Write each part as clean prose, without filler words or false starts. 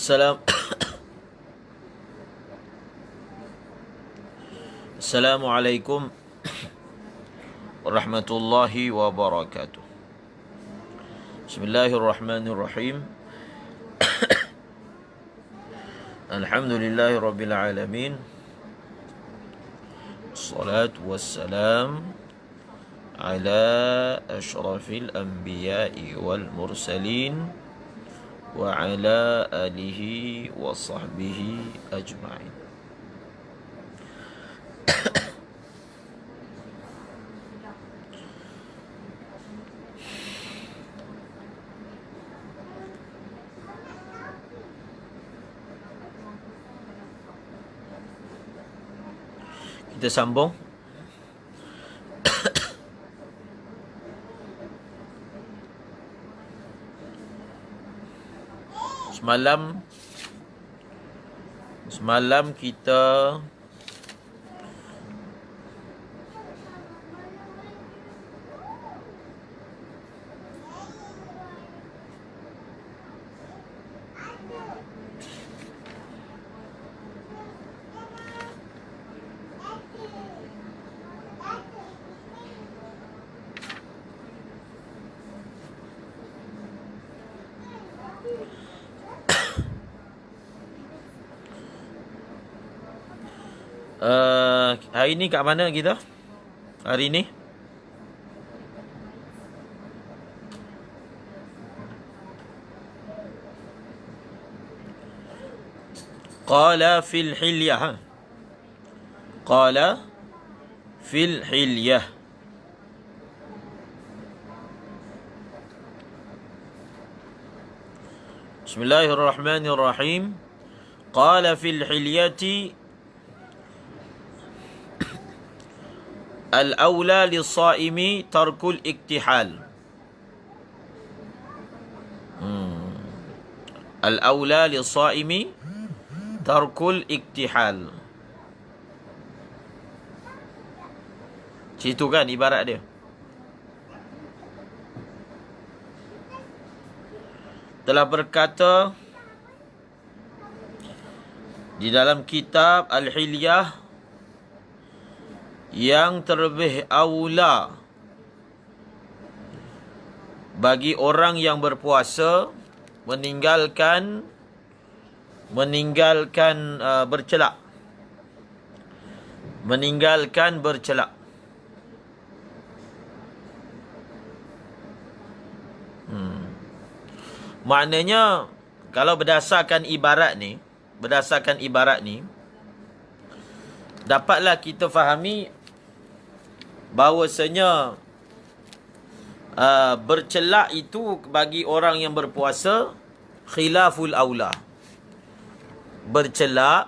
Assalam Assalamualaikum warahmatullahi wabarakatuh. Bismillahirrahmanirrahim. Alhamdulillahi rabbil alamin. Assalatu wassalam ala ashrafil anbiya'i wal mursalin wa ala alihi wa sahbihi ajma'in. Kita sambung. Semalam kita hari ni kat mana kita? Hari ni Qala fil hilyah. Qala fil hilyah. Bismillahirrahmanirrahim. Qala fil hilyati al-awla lis-saimi tarkul iktihal. Al-awla lis-saimi tarkul iktihal. Situ kan ibarat dia. Telah berkata di dalam kitab Al-Hilyah, yang terlebih aula bagi orang yang berpuasa meninggalkan bercelak. Meninggalkan bercelak. Maknanya kalau berdasarkan ibarat ni, dapatlah kita fahami bahawasanya bercelak itu bagi orang yang berpuasa khilaful aula. Bercelak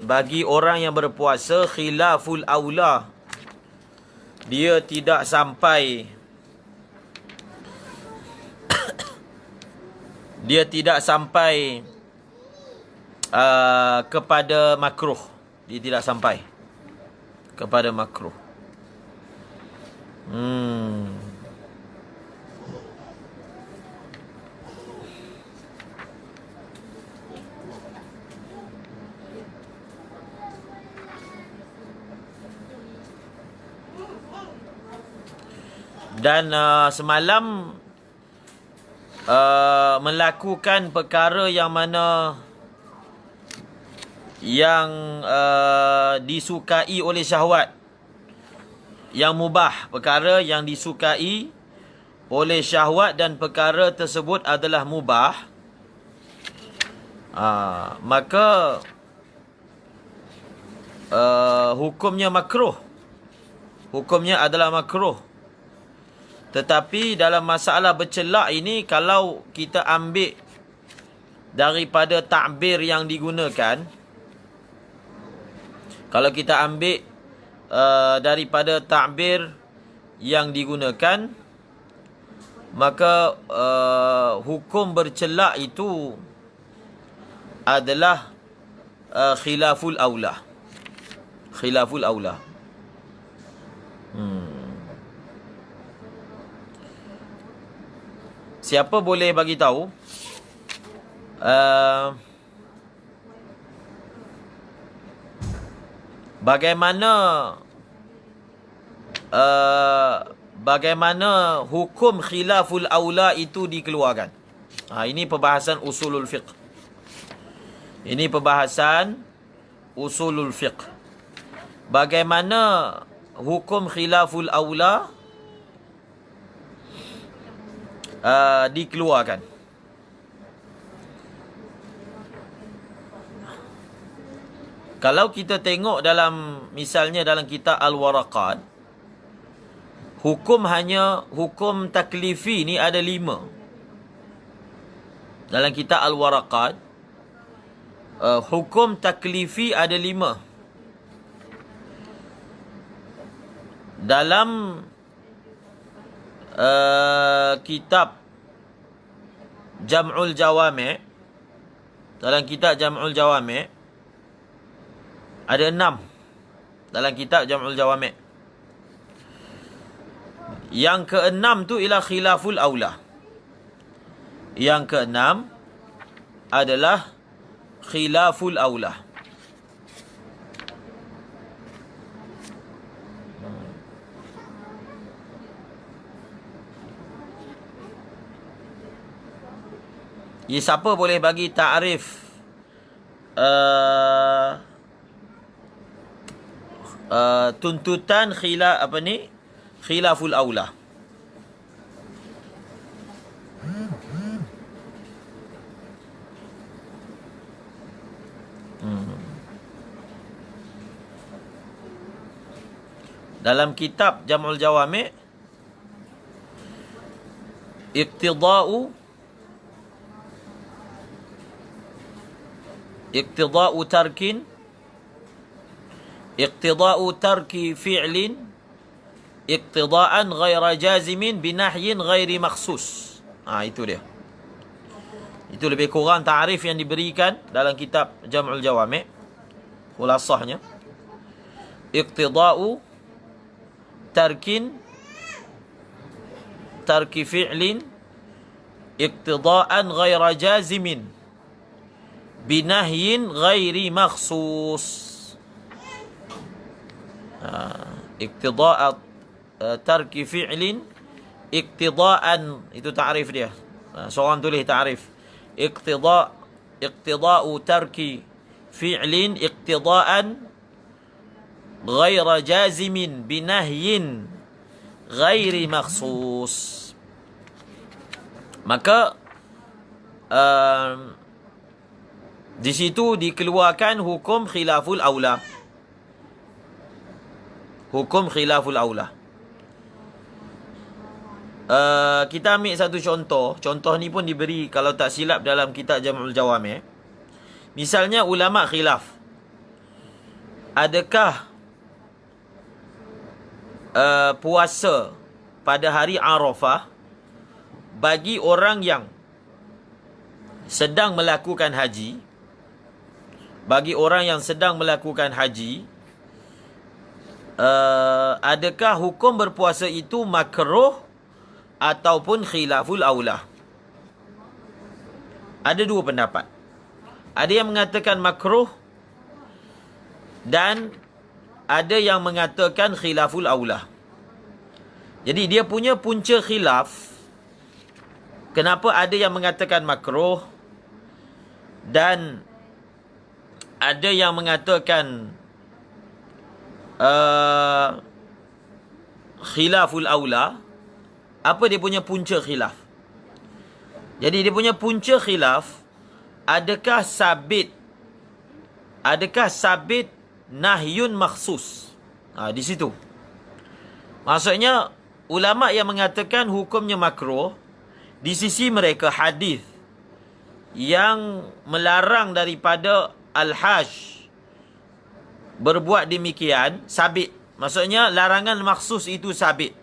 bagi orang yang berpuasa khilaful aula. Dia tidak sampai kepada makruh. Dia tidak sampai kepada makruh. Dan semalam melakukan perkara yang mana yang disukai oleh syahwat, yang mubah, perkara yang disukai oleh syahwat dan perkara tersebut adalah mubah, maka hukumnya makruh. Hukumnya adalah makruh. Tetapi dalam masalah bercelak ini, kalau kita ambil daripada takbir yang digunakan, daripada takbir yang digunakan, maka hukum bercelak itu adalah khilaful aula. Khilaful aula. Siapa boleh bagi tahu uh, bagaimana bagaimana hukum khilaful aula itu dikeluarkan. Ini perbahasan usulul fiqh. Ini perbahasan usulul fiqh. Bagaimana hukum khilaful aula dikeluarkan. Kalau kita tengok dalam, misalnya dalam kitab Al-Waraqat, hukum taklifi ni ada 5. Dalam kitab Al-Waraqat, hukum taklifi ada 5. Dalam kitab Jam'ul Jawami', dalam kitab Jam'ul Jawami' ada 6. Dalam kitab Jam'ul Jawami'. Yang ke-6 tu ialah khilaful aula. Yang ke-6 adalah khilaful aula. Siapa boleh bagi takrif tuntutan khilaful aula? Dalam kitab Jam'ul Jawami', iqtida'u tarki fi'lin iqtida'an ghaira jazimin binahyin ghairi makhsus. Itu dia. Itu lebih kurang ta'rif yang diberikan dalam kitab Jam'ul Jawami'. Khulasahnya, iqtida'u tarki fi'lin iqtida'an ghaira jazimin binahyin ghairi makhsus. Iqtida'at tarki fi'lin iqtida'an, itu ta'rif dia. Seorang tulis ta'rif. Iqtida'u tarki fi'lin iqtida'an ghaira jazimin binahyin ghairi makhsus. Maka di situ dikeluarkan hukum khilaful aula. Hukum khilaful aula. Kita ambil satu contoh. Contoh ni pun diberi, kalau tak silap, dalam kitab Jam'ul Jawami'. Misalnya ulama khilaf, adakah puasa pada hari Arafah bagi orang yang sedang melakukan haji? Bagi orang yang sedang melakukan haji, adakah hukum berpuasa itu makruh ataupun khilaful aula? Ada dua pendapat. Ada yang mengatakan makruh dan ada yang mengatakan khilaful aula. Jadi dia punya punca khilaf. Kenapa ada yang mengatakan makruh dan ada yang mengatakan khilaful aula? Apa dia punya punca khilaf? Jadi dia punya punca khilaf, adakah sabit nahyun makhsus? Di situ. Maksudnya ulama yang mengatakan hukumnya makruh, di sisi mereka hadis yang melarang daripada al-hajj berbuat demikian sabit. Maksudnya larangan makhsus itu sabit.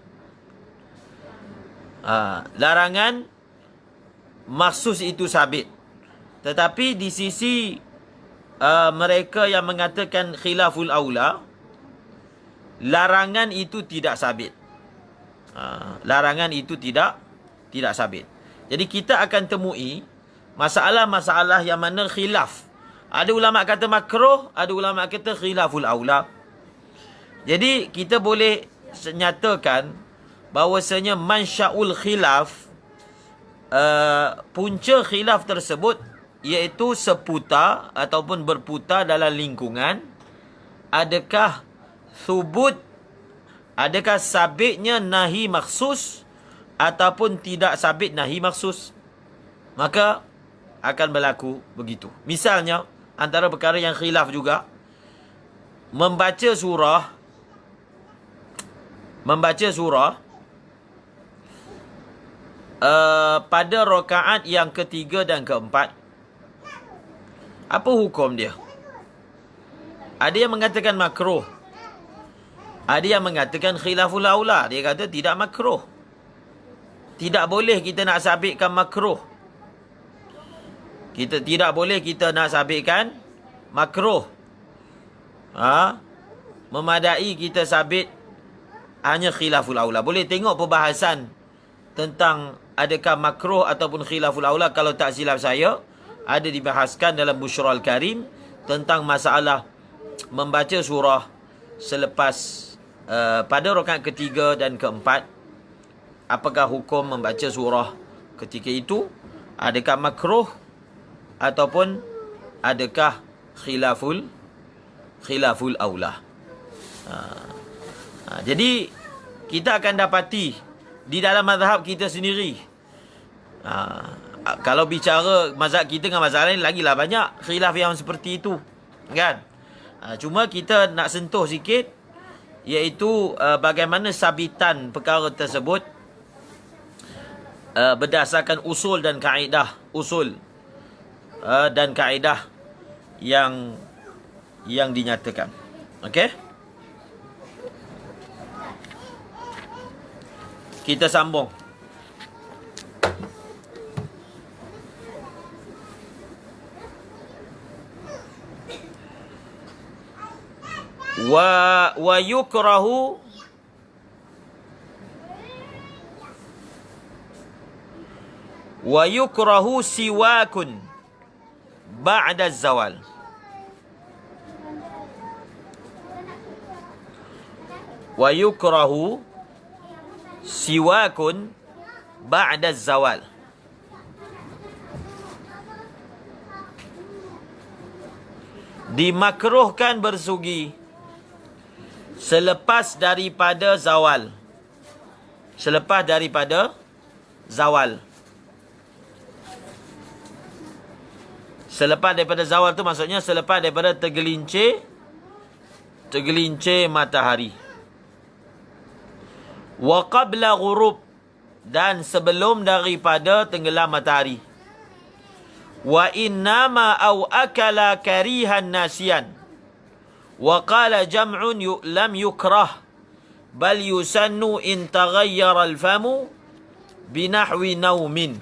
Larangan makhsus itu sabit. Tetapi di sisi mereka yang mengatakan khilaful aula, larangan itu tidak sabit. Larangan itu tidak sabit. Jadi kita akan temui masalah-masalah yang mana khilaf. Ada ulama kata makruh, ada ulama kata khilaful aula. Jadi kita boleh nyatakan bahawasanya mansya'ul khilaf, punca khilaf tersebut iaitu seputar ataupun berputar dalam lingkungan adakah thubut, adakah sabitnya nahi maksus ataupun tidak sabit nahi maksus. Maka akan berlaku begitu. Misalnya antara perkara yang khilaf juga, membaca surah pada rakaat yang ketiga dan keempat. Apa hukum dia? Ada yang mengatakan makruh, ada yang mengatakan khilaful aula. Dia kata tidak makruh, tidak boleh kita nak sabitkan makruh. Tidak boleh kita nak sabitkan makruh. Memadai kita sabit hanya khilaful aula. Boleh tengok perbahasan tentang adakah makruh ataupun khilaful aula, kalau tak silap saya ada dibahaskan dalam Bushrul Karim tentang masalah membaca surah selepas pada rakaat ketiga dan keempat. Apakah hukum membaca surah ketika itu? Adakah makruh ataupun adakah khilaful aula? Jadi kita akan dapati di dalam mazhab kita sendiri, kalau bicara mazhab kita dengan mazhab lain, lagilah banyak khilaf yang seperti itu, kan? Cuma kita nak sentuh sikit, iaitu bagaimana sabitan perkara tersebut berdasarkan usul dan kaedah yang dinyatakan. Okey? Kita sambung. Wa yukrahu siwakun ba'da zawal. Wa yukrahu siwakun ba'da zawal. Dimakruhkan bersugi selepas daripada zawal. Selepas daripada zawal. Selepas daripada zawal tu maksudnya selepas daripada tergelincir matahari. Wa qabla ghurub, dan sebelum daripada tenggelam matahari. Wa innama aw akala karihan nasiyan. Wa qala jam'un lam yukrah bal yusannu in taghayyara al-famu binahwi naumin.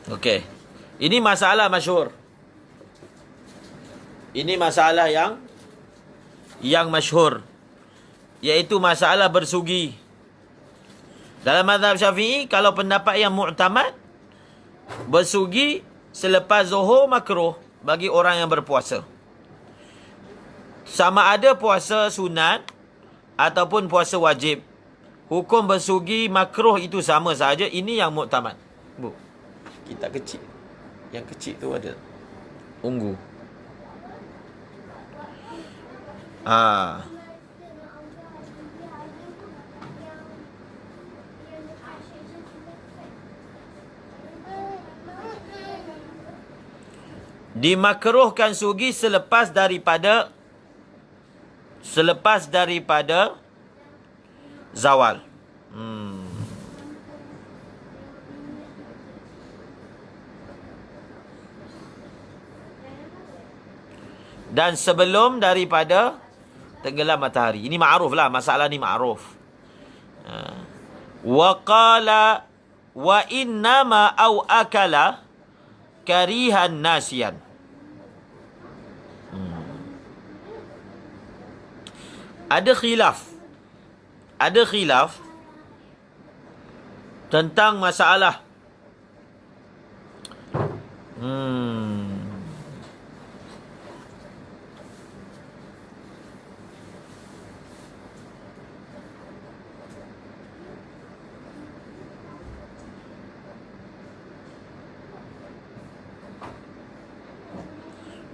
Okey. Ini masalah masyhur. Ini masalah yang masyhur, iaitu masalah bersugi. Dalam mazhab Syafi'i, kalau pendapat yang mu'tamad, bersugi selepas zuhur makruh bagi orang yang berpuasa. Sama ada puasa sunat ataupun puasa wajib, hukum bersugi makruh itu sama saja. Ini yang mu'tamad. Bu, kita kecil. Yang kecil tu ada ungu. Dimakruhkan sugi selepas daripada zawal. Dan sebelum daripada tenggelam matahari. Ini ma'ruf lah, masalah ni ma'ruf. Wa qala wa innama aw akala karihan nasiyan. Ada khilaf tentang masalah Hmm.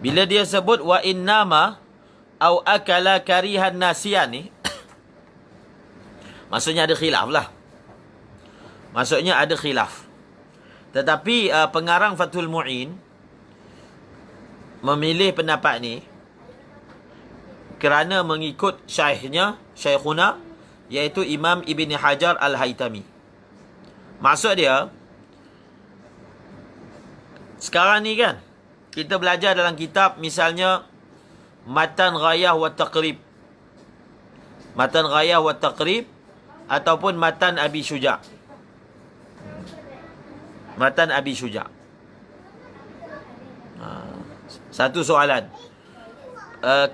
Bila dia sebut wa innama au akala karihan nasiyan ni, maksudnya ada khilaf lah. Maksudnya ada khilaf. Tetapi pengarang Fathul Mu'in memilih pendapat ni kerana mengikut syekhuna, iaitu Imam Ibn Hajar Al-Haytami. Maksud dia, sekarang ni kan, kita belajar dalam kitab misalnya Matan Ghayah wa Taqrib. Matan Ghayah wa Taqrib ataupun Matan Abi Syuja'. Matan Abi Syuja'. Satu soalan.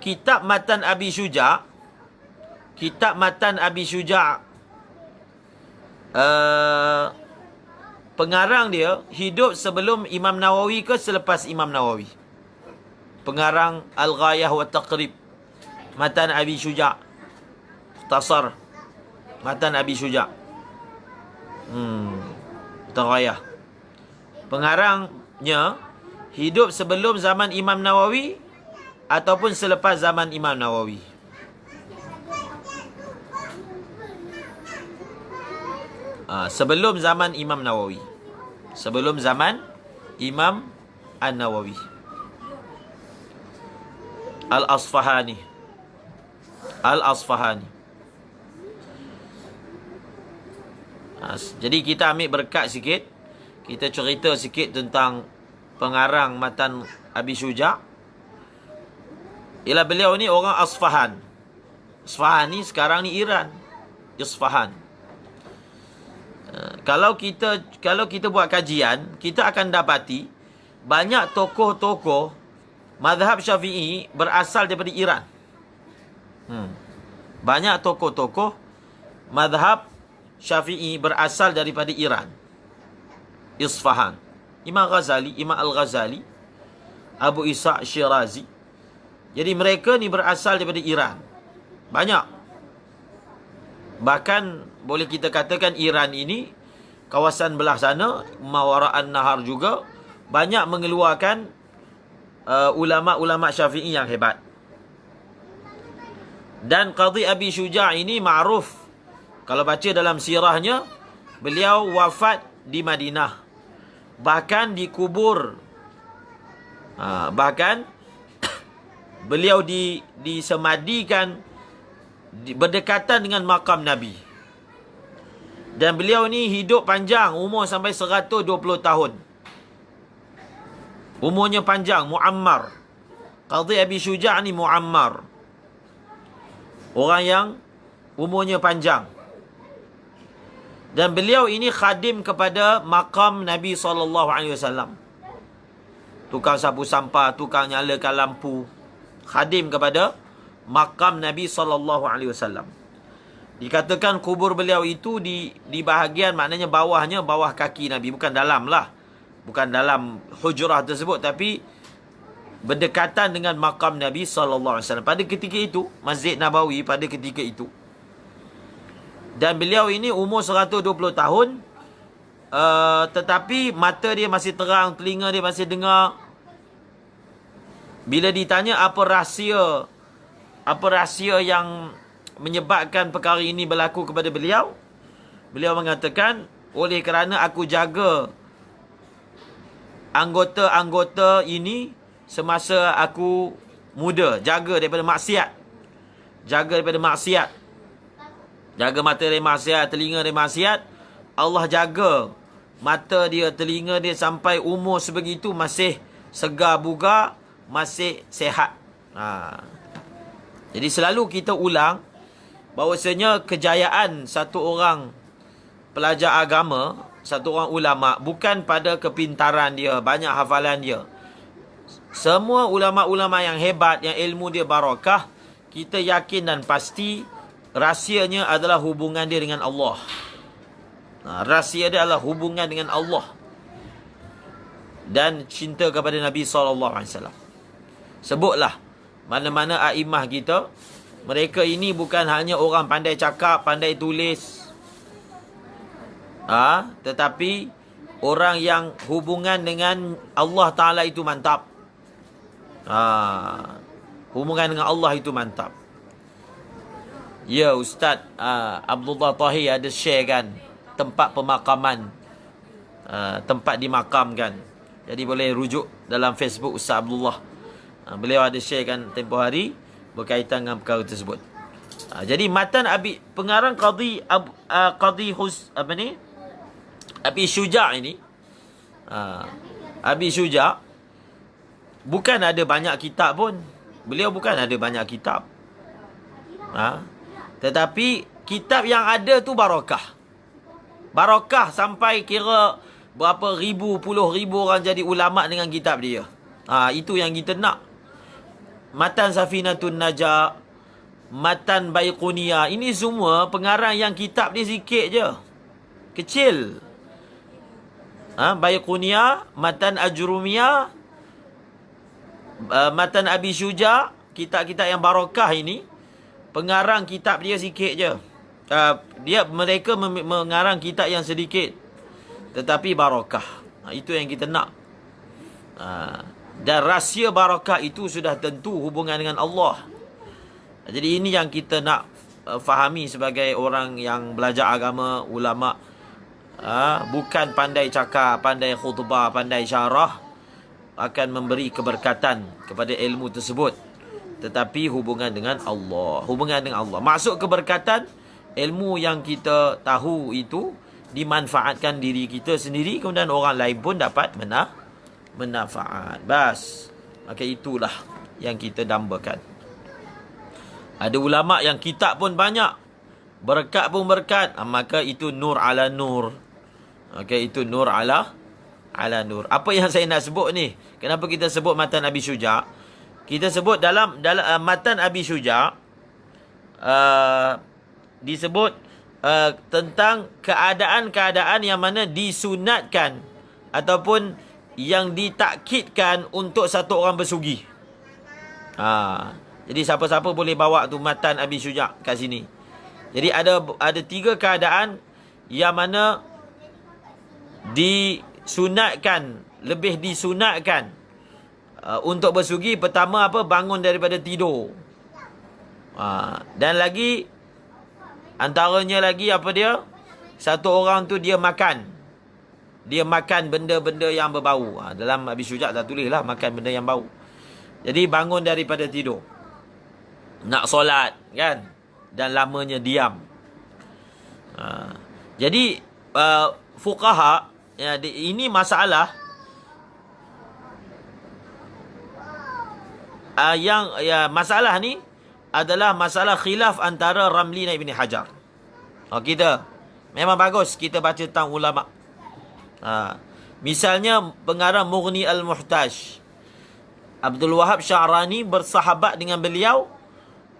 Kitab Matan Abi Syuja', kitab Matan Abi Syuja', pengarang dia hidup sebelum Imam Nawawi ke selepas Imam Nawawi? Pengarang Al-Ghayah wa Taqrib, Matan Abi Syuja', Mukhtasar Matan Abi Syuja'. Matan Ghayah. Pengarangnya hidup sebelum zaman Imam Nawawi ataupun selepas zaman Imam Nawawi? Sebelum zaman Imam Nawawi. Sebelum zaman Imam An-Nawawi. Al-Asfahani. Al-Asfahani. Jadi kita ambil berkat sikit. Kita cerita sikit tentang pengarang Matan Abi Syuja'. Ialah beliau ni orang Asfahan. Asfahan ni sekarang ni Iran. Isfahan. Kalau kita buat kajian, kita akan dapati banyak tokoh-tokoh mazhab Syafi'i berasal daripada Iran. Banyak tokoh-tokoh mazhab Syafi'i berasal daripada Iran. Isfahan. Imam Ghazali, Imam Al-Ghazali, Abu Ishaq Syirazi. Jadi mereka ni berasal daripada Iran. Banyak. Bahkan boleh kita katakan Iran ini, kawasan belah sana, Mawara'an Nahar juga, banyak mengeluarkan ulama-ulama Syafi'i yang hebat. Dan Qadhi Abi Syuja' ini ma'ruf. Kalau baca dalam sirahnya, beliau wafat di Madinah. Bahkan dikubur. Bahkan beliau disemadikan berdekatan dengan makam Nabi. Dan beliau ni hidup panjang, umur sampai 120 tahun. Umurnya panjang, muammar. Qadhi Abi Syuja' ni muammar. Orang yang umurnya panjang. Dan beliau ini khadim kepada makam Nabi SAW. Tukang sapu sampah, tukang nyalakan lampu. Khadim kepada makam Nabi SAW. Dikatakan kubur beliau itu di bahagian, maknanya bawahnya, bawah kaki Nabi. Bukan dalam lah. Bukan dalam hujrah tersebut, tapi berdekatan dengan makam Nabi SAW. Pada ketika itu, Masjid Nabawi pada ketika itu. Dan beliau ini umur 120 tahun. Tetapi mata dia masih terang, telinga dia masih dengar. Bila ditanya apa rahsia yang menyebabkan perkara ini berlaku kepada beliau, beliau mengatakan, oleh kerana aku jaga anggota-anggota ini semasa aku muda. Jaga daripada maksiat. Jaga daripada maksiat. Jaga mata dari maksiat, telinga dari maksiat. Allah jaga mata dia, telinga dia sampai umur sebegitu masih segar bugar, masih sehat. Jadi selalu kita ulang bahawasanya kejayaan satu orang pelajar agama, satu orang ulama, bukan pada kepintaran dia, banyak hafalan dia. Semua ulama-ulama yang hebat, yang ilmu dia barakah, kita yakin dan pasti rahsianya adalah hubungan dia dengan Allah. Rahsia dia adalah hubungan dengan Allah. dan cinta kepada Nabi SAW. Sebutlah mana-mana a'immah kita, mereka ini bukan hanya orang pandai cakap, pandai tulis, tetapi orang yang hubungan dengan Allah Ta'ala itu mantap. Hubungan dengan Allah itu mantap. Ya, Ustaz Abdullah Tahir ada share kan tempat pemakaman, tempat dimakamkan. Jadi boleh rujuk dalam Facebook Ustaz Abdullah. Beliau ada share kan tempoh hari berkaitan dengan perkara tersebut. Jadi matan pengarang Qadhi Abi Syuja' ini, Abi Syuja' bukan ada banyak kitab pun. Beliau bukan ada banyak kitab. Tetapi kitab yang ada tu barakah. Barakah sampai kira berapa ribu, puluh ribu orang jadi ulama dengan kitab dia. Itu yang kita nak. Matan Safinatun Najah, Matan Baiquniyah, ini semua pengarang yang kitab dia sikit je, kecil. Baiquniyah, Matan Ajrumiyah, Matan Abi Syuja', kitab-kitab yang barakah ini, pengarang kitab dia sikit je. Mereka mengarang kitab yang sedikit, tetapi barakah. Itu yang kita nak. Dan rahsia barakah itu sudah tentu hubungan dengan Allah. Jadi ini yang kita nak fahami sebagai orang yang belajar agama, ulama. Bukan pandai cakap, pandai khutbah, pandai syarah akan memberi keberkatan kepada ilmu tersebut, tetapi hubungan dengan Allah. Hubungan dengan Allah. Maksud keberkatan, ilmu yang kita tahu itu dimanfaatkan diri kita sendiri, kemudian orang lain pun dapat manfaat. Bas. Maka itulah yang kita dambakan. Ada ulama yang kitab pun banyak, berkat pun berkat, maka itu nur ala nur. Maka itu nur ala nur. Apa yang saya nak sebut ni? Kenapa kita sebut Matan Abi Syuja'? Kita sebut dalam Matan Abi Syuja', disebut tentang keadaan-keadaan yang mana disunatkan ataupun yang ditakkidkan untuk satu orang bersugi. Jadi siapa-siapa boleh bawa tu Matan Abi Syuja' kat sini. Jadi ada 3 keadaan yang mana disunatkan, lebih disunatkan untuk bersugi. Pertama apa? Bangun daripada tidur. Dan lagi antaranya lagi apa dia? Satu orang tu dia makan. Dia makan benda-benda yang berbau. Dalam Abi Syuja' dah tulis lah, makan benda yang bau. Jadi bangun daripada tidur, nak solat kan, dan lamanya diam. Jadi fuqaha, ini masalah masalah ni adalah masalah khilaf antara Ramli dan Ibn Hajar. Kita memang bagus kita baca tentang ulama. Misalnya pengarang Mughni Al-Muhtaj, Abdul Wahab Sya'rani bersahabat dengan beliau.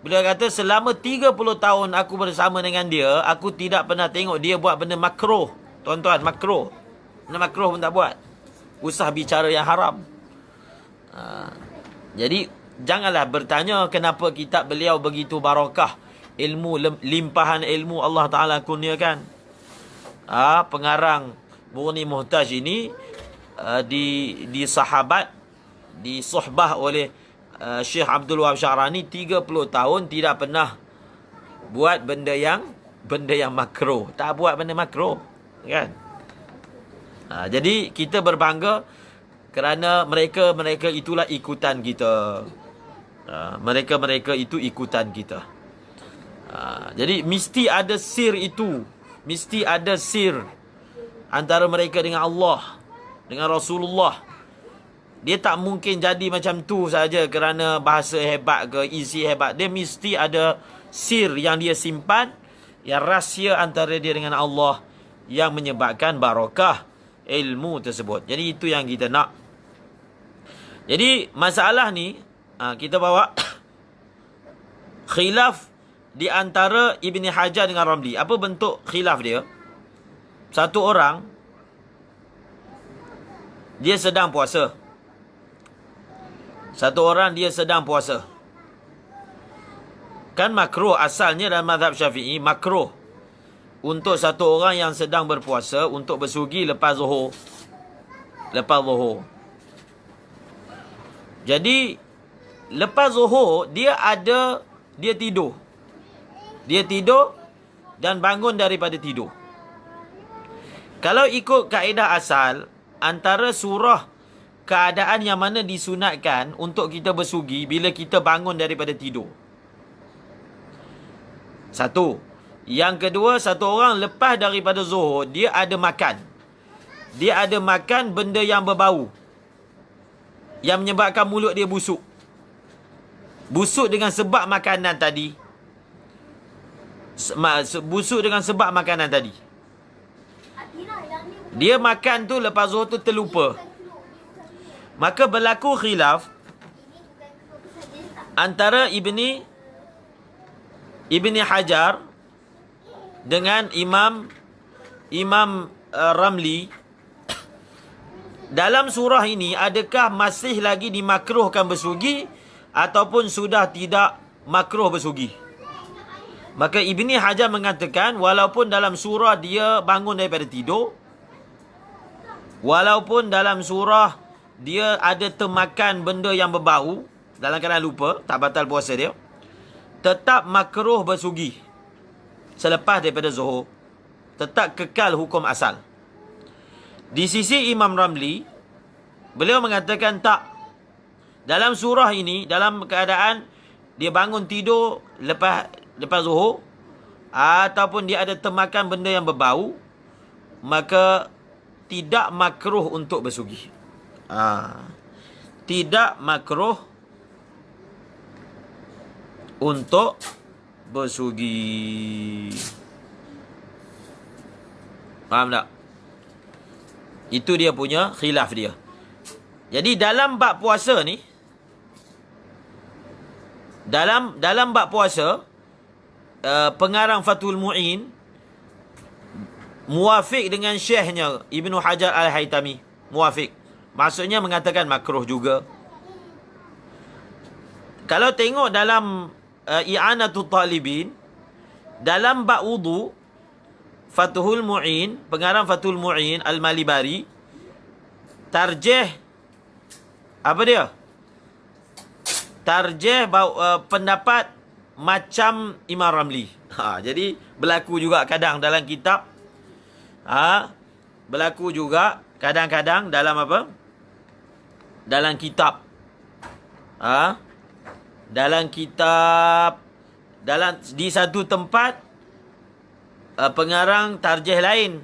Beliau kata selama 30 tahun aku bersama dengan dia, aku tidak pernah tengok dia buat benda makruh. Tuan-tuan, makruh. Benda makruh pun tak buat. Usah bicara yang haram. Jadi janganlah bertanya kenapa kitab beliau begitu barakah. Ilmu, limpahan ilmu Allah Ta'ala kurniakan. Pengarang Mughni Muhtaj ini di sahabat, di suhbah oleh Syekh Abdul Wahab Sya'rani 30 tahun tidak pernah buat benda yang makruh. Tak buat benda makruh, kan? Jadi kita berbangga kerana mereka itulah ikutan kita. Mereka itu ikutan kita. Jadi mesti ada sir itu. Mesti ada sir antara mereka dengan Allah, dengan Rasulullah. Dia tak mungkin jadi macam tu saja kerana bahasa hebat ke isi hebat. Dia mesti ada sir yang dia simpan, yang rahsia antara dia dengan Allah, yang menyebabkan barakah ilmu tersebut. Jadi itu yang kita nak. Jadi masalah ni kita bawa khilaf di antara Ibn Hajar dengan Ramli. Apa bentuk khilaf dia? Satu orang dia sedang puasa. Satu orang dia sedang puasa. Kan makruh asalnya dalam mazhab Syafi'i, makruh untuk satu orang yang sedang berpuasa untuk bersugi lepas zuhur. Lepas zuhur. Jadi lepas zuhur dia tidur. Dia tidur dan bangun daripada tidur. Kalau ikut kaedah asal, antara surah keadaan yang mana disunatkan untuk kita bersugi bila kita bangun daripada tidur. Satu. Yang kedua, satu orang lepas daripada zuhur, dia ada makan. Dia ada makan benda yang berbau, yang menyebabkan mulut dia busuk. Busuk dengan sebab makanan tadi. Busuk dengan sebab makanan tadi. Dia makan tu lepas zuhur tu terlupa. Maka berlaku khilaf antara Ibni Hajar dengan Imam Ramli. Dalam surah ini, adakah masih lagi dimakruhkan bersugi ataupun sudah tidak makruh bersugi? Maka Ibni Hajar mengatakan, walaupun dalam surah dia bangun daripada tidur, walaupun dalam surah dia ada termakan benda yang berbau, dalam keadaan lupa, tak batal puasa dia, tetap makruh bersugi selepas daripada zuhur. Tetap kekal hukum asal. Di sisi Imam Ramli, beliau mengatakan tak. Dalam surah ini, dalam keadaan dia bangun tidur lepas zuhur, ataupun dia ada termakan benda yang berbau, maka tidak makruh untuk bersugi. Tidak makruh untuk bersugi. Faham tak? Itu dia punya khilaf dia. Jadi dalam bab puasa ni, dalam bab puasa, pengarang Fathul Mu'in muafiq dengan syekhnya Ibnu Hajar Al-Haytami. Muafiq. Maksudnya mengatakan makruh juga. Kalau tengok dalam I'anatul Talibin, dalam bab wudu, Fathul Mu'in, pengarang Fathul Mu'in Al-Malibari, tarjih apa dia? Tarjih pendapat macam Imam Ramli. Jadi berlaku juga kadang dalam kitab. Berlaku juga kadang-kadang dalam apa? Dalam kitab. Dalam kitab, di satu tempat pengarang tarjih lain,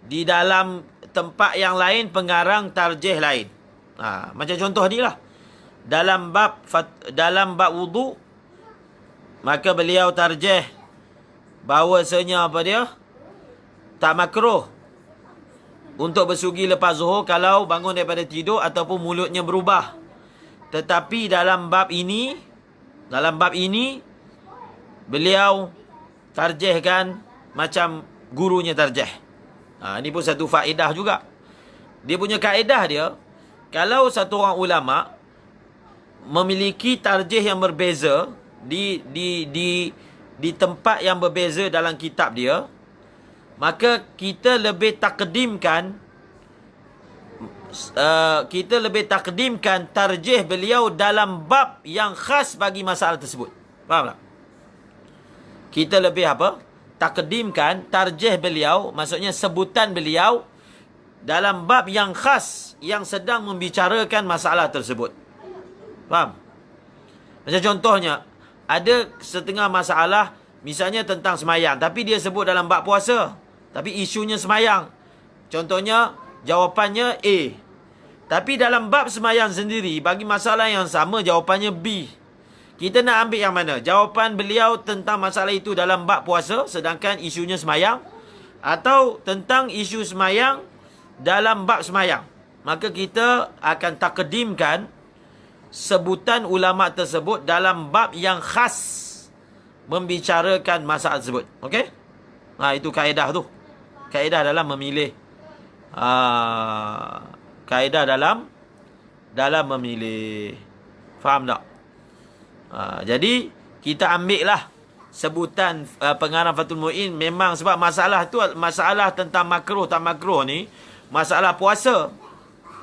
di dalam tempat yang lain pengarang tarjih lain. Macam contoh ni lah, dalam bab wudu, maka beliau tarjih bahawasanya apa dia, tak makruh untuk bersugi lepas zuhur kalau bangun daripada tidur ataupun mulutnya berubah. Tetapi dalam bab ini beliau tarjihkan macam gurunya tarjih. Ini pun satu faedah juga. Dia punya kaedah dia, kalau satu orang ulama memiliki tarjih yang berbeza di tempat yang berbeza dalam kitab dia, maka kita lebih takdimkan tarjih beliau dalam bab yang khas bagi masalah tersebut. Faham tak? Kita lebih takdimkan tarjih beliau, maksudnya sebutan beliau dalam bab yang khas yang sedang membicarakan masalah tersebut. Faham? Macam contohnya, ada setengah masalah misalnya tentang semayang, tapi dia sebut dalam bab puasa, tapi isunya semayang. Contohnya, jawapannya A. Tapi dalam bab semayang sendiri, bagi masalah yang sama, jawapannya B. Kita nak ambil yang mana? Jawapan beliau tentang masalah itu dalam bab puasa, sedangkan isunya semayang, atau tentang isu semayang dalam bab semayang. Maka kita akan takdimkan sebutan ulama tersebut dalam bab yang khas membicarakan masalah tersebut. Okey? Itu kaedah tu. Kaedah dalam memilih kaedah dalam memilih. Faham tak? Jadi kita ambil lah sebutan pengarang Fathul Mu'in, memang sebab masalah tu, masalah tentang makruh tak makruh ni, masalah puasa,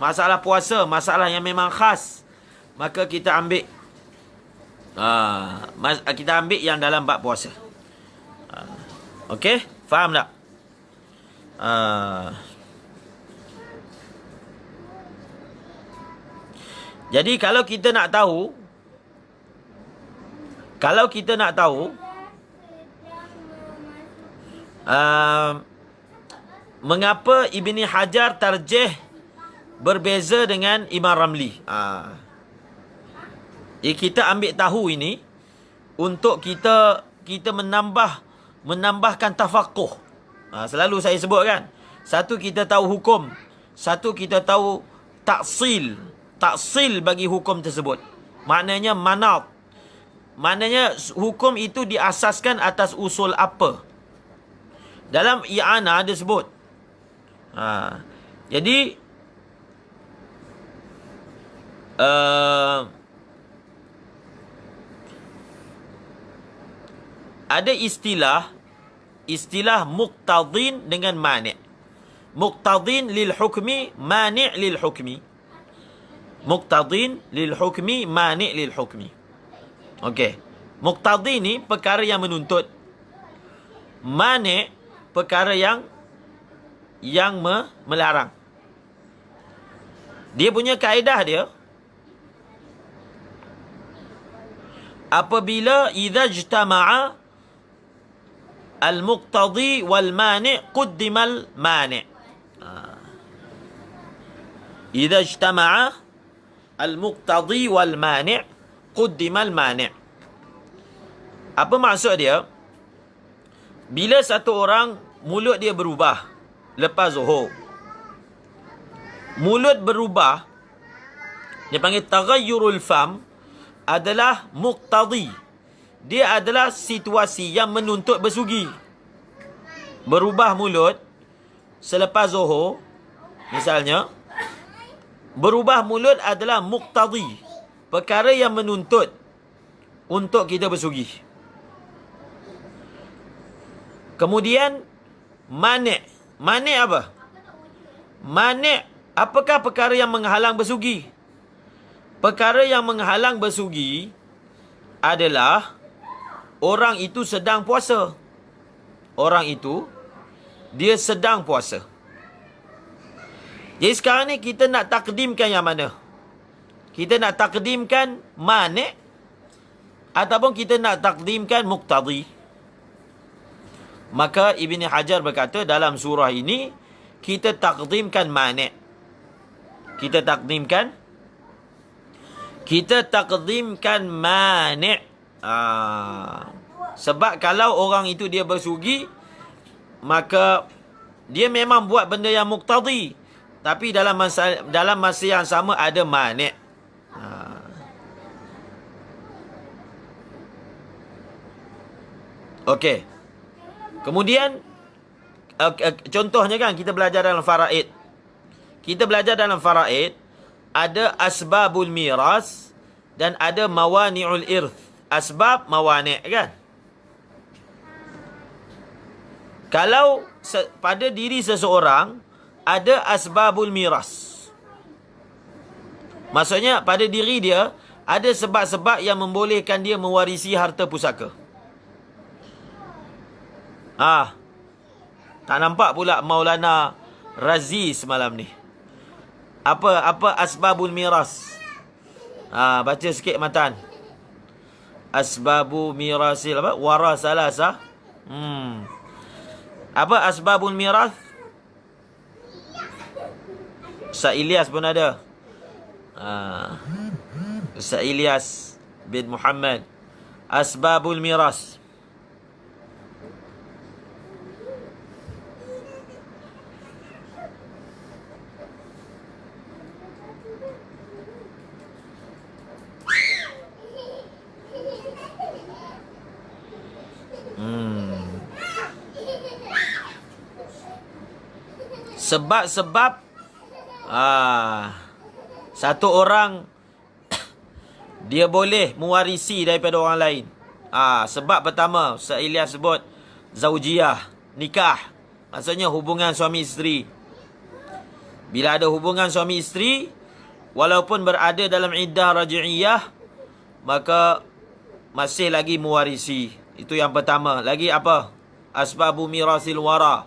masalah yang memang khas, maka kita ambil yang dalam bab puasa. Okey, faham tak? Jadi kalau kita nak tahu mengapa Ibni Hajar tarjih berbeza dengan Imam Ramli. Kita ambil tahu ini untuk kita menambahkan tafakuh. Selalu saya sebut kan, satu kita tahu hukum, satu kita tahu taksil bagi hukum tersebut. Maknanya manat, maknanya hukum itu diasaskan atas usul apa. Dalam i'anah ada sebut. Jadi ada istilah muqtadin dengan mani'. Muqtadin lil hukmi, mani' lil hukmi. Muqtadin lil hukmi, mani' lil hukmi. Okey. Muqtadin ni perkara yang menuntut. Mani' perkara yang melarang. Dia punya kaedah dia, apabila idza ijtama'a al-muqtadi wal mani' quddimal mani'. Idza ijtama'a al-muqtadi wal mani' quddimal mani'. Apa maksud dia? Bila satu orang mulut dia berubah lepas zuhur, mulut berubah, dia panggil taghayyurul fam, adalah muqtadi. Dia adalah situasi yang menuntut bersugi. Berubah mulut selepas zuhur, misalnya, berubah mulut adalah muqtadi, perkara yang menuntut untuk kita bersugi. Kemudian mani'. Mani' apa? Mani', apakah perkara yang menghalang bersugi? Perkara yang menghalang bersugi adalah orang itu sedang puasa. Orang itu, dia sedang puasa. Jadi sekarang ni kita nak takdimkan yang mana? Kita nak takdimkan mani' ataupun kita nak takdimkan muqtadi? Maka Ibni Hajar berkata dalam surah ini kita takdimkan mani'. Kita takdimkan mani'. Sebab kalau orang itu dia bersugi, maka dia memang buat benda yang muqtadi, tapi dalam masa yang sama ada mani'. Okey. Kemudian contohnya kan kita belajar dalam faraid. Ada asbabul miras dan ada mawani'ul irth. Asbab, mawani' kan? Kalau pada diri seseorang ada asbabul miras, maksudnya pada diri dia ada sebab-sebab yang membolehkan dia mewarisi harta pusaka. Tak nampak pula Maulana Razi semalam ni. Apa asbabul miras? Baca sikit matan. Asbabu mirasil apa? Warasalasa. Apa asbabul miras? Ustaz Ilyas pun ada. Ustaz Ilyas bin Muhammad. Asbabul miras. Sebab-sebab Satu orang dia boleh mewarisi daripada orang lain. Sebab pertama, Ustaz Ilyas sebut zaujiyah, nikah. Maksudnya hubungan suami isteri. Bila ada hubungan suami isteri, walaupun berada dalam iddah raj'iyah, maka masih lagi mewarisi. Itu yang pertama. Lagi apa? Asbabu mirasil wara.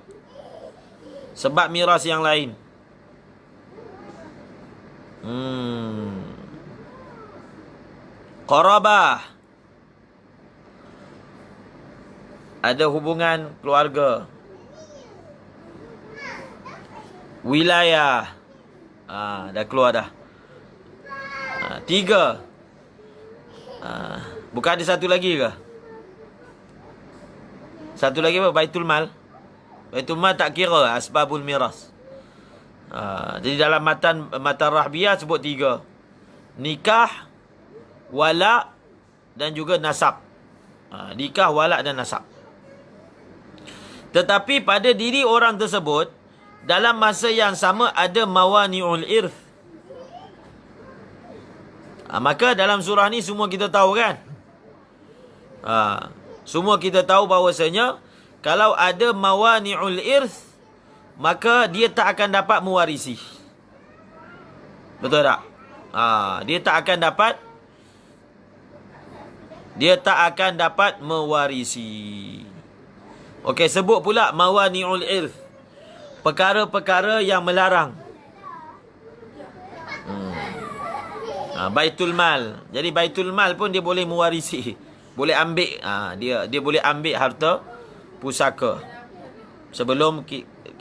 Sebab miras yang lain. Qarabah. Ada hubungan keluarga. Wilayah. Dah keluar dah. 3. Bukan ada satu lagi ke? Satu lagi apa? Baitul Mal. Baitul Mal tak kira asbabul miras. Jadi dalam matan Rahbiyah sebut 3. Nikah, wala' dan juga nasab. Nikah, wala' dan nasab. Tetapi pada diri orang tersebut, dalam masa yang sama ada mawani'ul irth. Maka dalam surah ni semua kita tahu kan? Semua kita tahu bahawasanya kalau ada mawani'ul irth, maka dia tak akan dapat mewarisi. Betul tak? Dia tak akan dapat mewarisi. Okey, sebut pula mawani'ul irth. Perkara-perkara yang melarang. Baitul Mal. Jadi Baitul Mal pun dia boleh mewarisi. Boleh ambil. Dia boleh ambil harta pusaka. Sebelum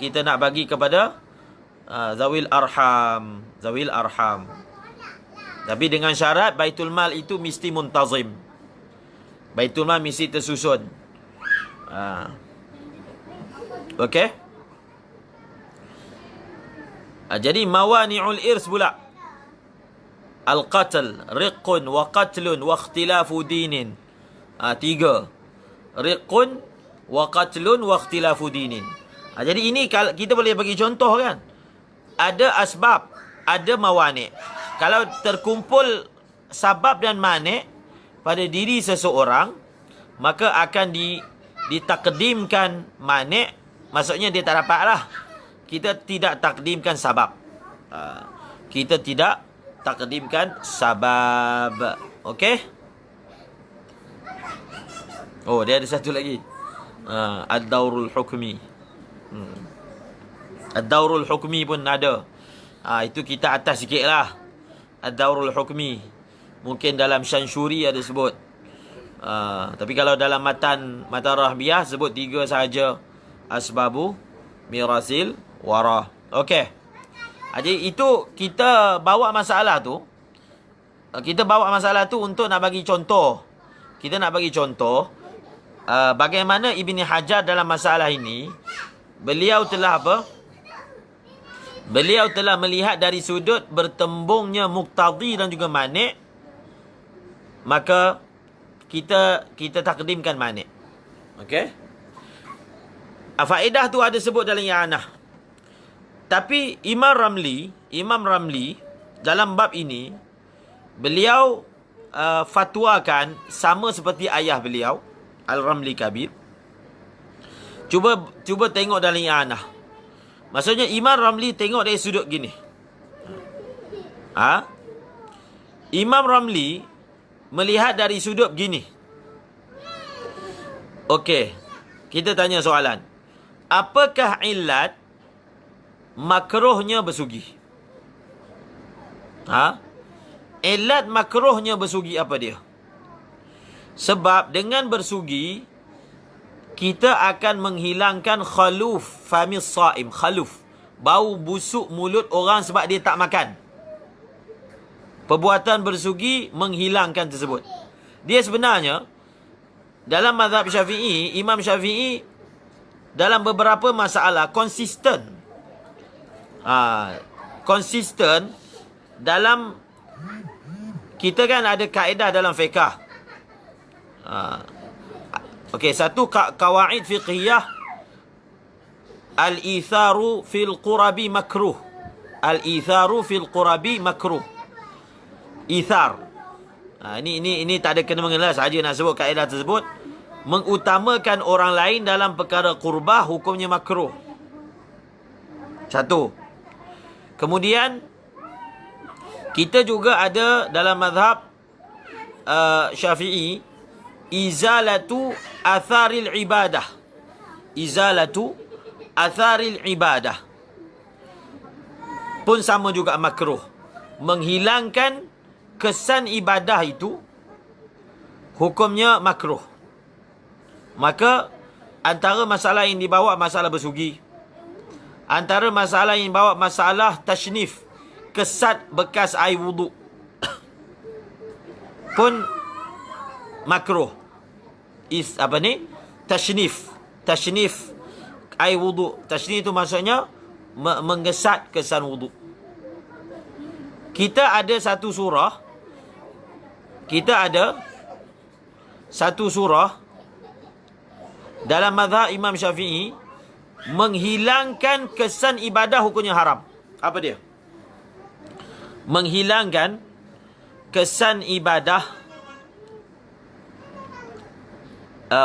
kita nak bagi kepada zawil arham. Zawil arham. Tapi dengan syarat Baitul Mal itu mesti muntazim. Baitul Mal mesti tersusun. Okey? Jadi mawani'ul irs pula. Al-qatl, riqqun wa qatlun wa ikhtilafu dinin. 3. Riqqun wa qatlun wa ikhtilafu dinin. Jadi ini kita boleh bagi contoh kan. Ada asbab, ada mawani'. Kalau terkumpul sabab dan mani' pada diri seseorang, maka akan ditakdimkan mani'. Maksudnya dia tak dapat lah. Kita tidak takdimkan sabab. Kita tidak takdimkan sabab. Okey? Oh, dia ada satu lagi. Ad-daurul hukmi. Ad-daurul hukmi pun ada. Itu kita atas sikit lah. Ad-daurul hukmi. Mungkin dalam Syanshuri ada sebut. Tapi kalau dalam matan Rahbiyah sebut 3 sahaja. Asbabu mirasil wara. Okey. Jadi itu kita bawa masalah tu. Kita bawa masalah tu untuk nak bagi contoh. Kita nak bagi contoh bagaimana Ibni Hajar dalam masalah ini, beliau telah apa? Beliau telah melihat dari sudut bertembungnya muqtadi dan juga mani'. Maka kita takdimkan mani'. Okey? Faedah tu ada sebut dalam I'anah. Tapi Imam Ramli dalam bab ini beliau fatwakan sama seperti ayah beliau Al-Ramli Kabir. Cuba tengok dalam I'anah. Maksudnya Imam Ramli tengok dari sudut gini. Imam Ramli melihat dari sudut gini. Okey, kita tanya soalan. Apakah illat makruhnya bersugi? Illat makruhnya bersugi apa dia? Sebab dengan bersugi kita akan menghilangkan khaluf famis saim. Khaluf, bau busuk mulut orang sebab dia tak makan. Perbuatan bersugi menghilangkan tersebut. Dia sebenarnya dalam mazhab Syafi'i, Imam Syafi'i dalam beberapa masalah konsisten. Konsisten dalam, kita kan ada kaedah dalam fiqah. Okey, satu kawaid fiqhiyah, al-itharu fil qurabi makruh. Al-itharu fil qurabi makruh. Ithar. Ini tak ada kena-mengena, saja nak sebut kaedah tersebut. Mengutamakan orang lain dalam perkara qurbah hukumnya makruh. Satu. Kemudian kita juga ada dalam mazhab Syafi'i izalatu atharil ibadah. Izalatu atharil ibadah pun sama juga makruh. Menghilangkan kesan ibadah itu hukumnya makruh. Maka antara masalah yang dibawa masalah bersugi, antara masalah yang dibawa masalah tashnif, kesat bekas air wuduk pun makruh. Tashnif air wuduk. Tashnif itu maksudnya menggesat kesan wuduk. Kita ada satu surah dalam mazhab Imam Syafi'i, menghilangkan kesan ibadah hukumnya haram. Apa dia? Menghilangkan kesan ibadah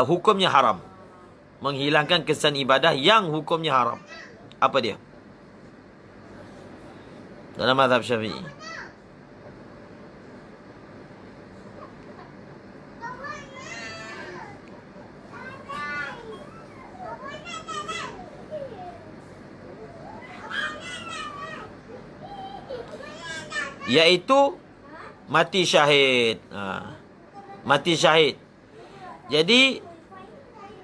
hukumnya haram. Menghilangkan kesan ibadah yang hukumnya haram. Apa dia? Dalam mazhab Syafi'i. Iaitu mati syahid. Mati syahid. Jadi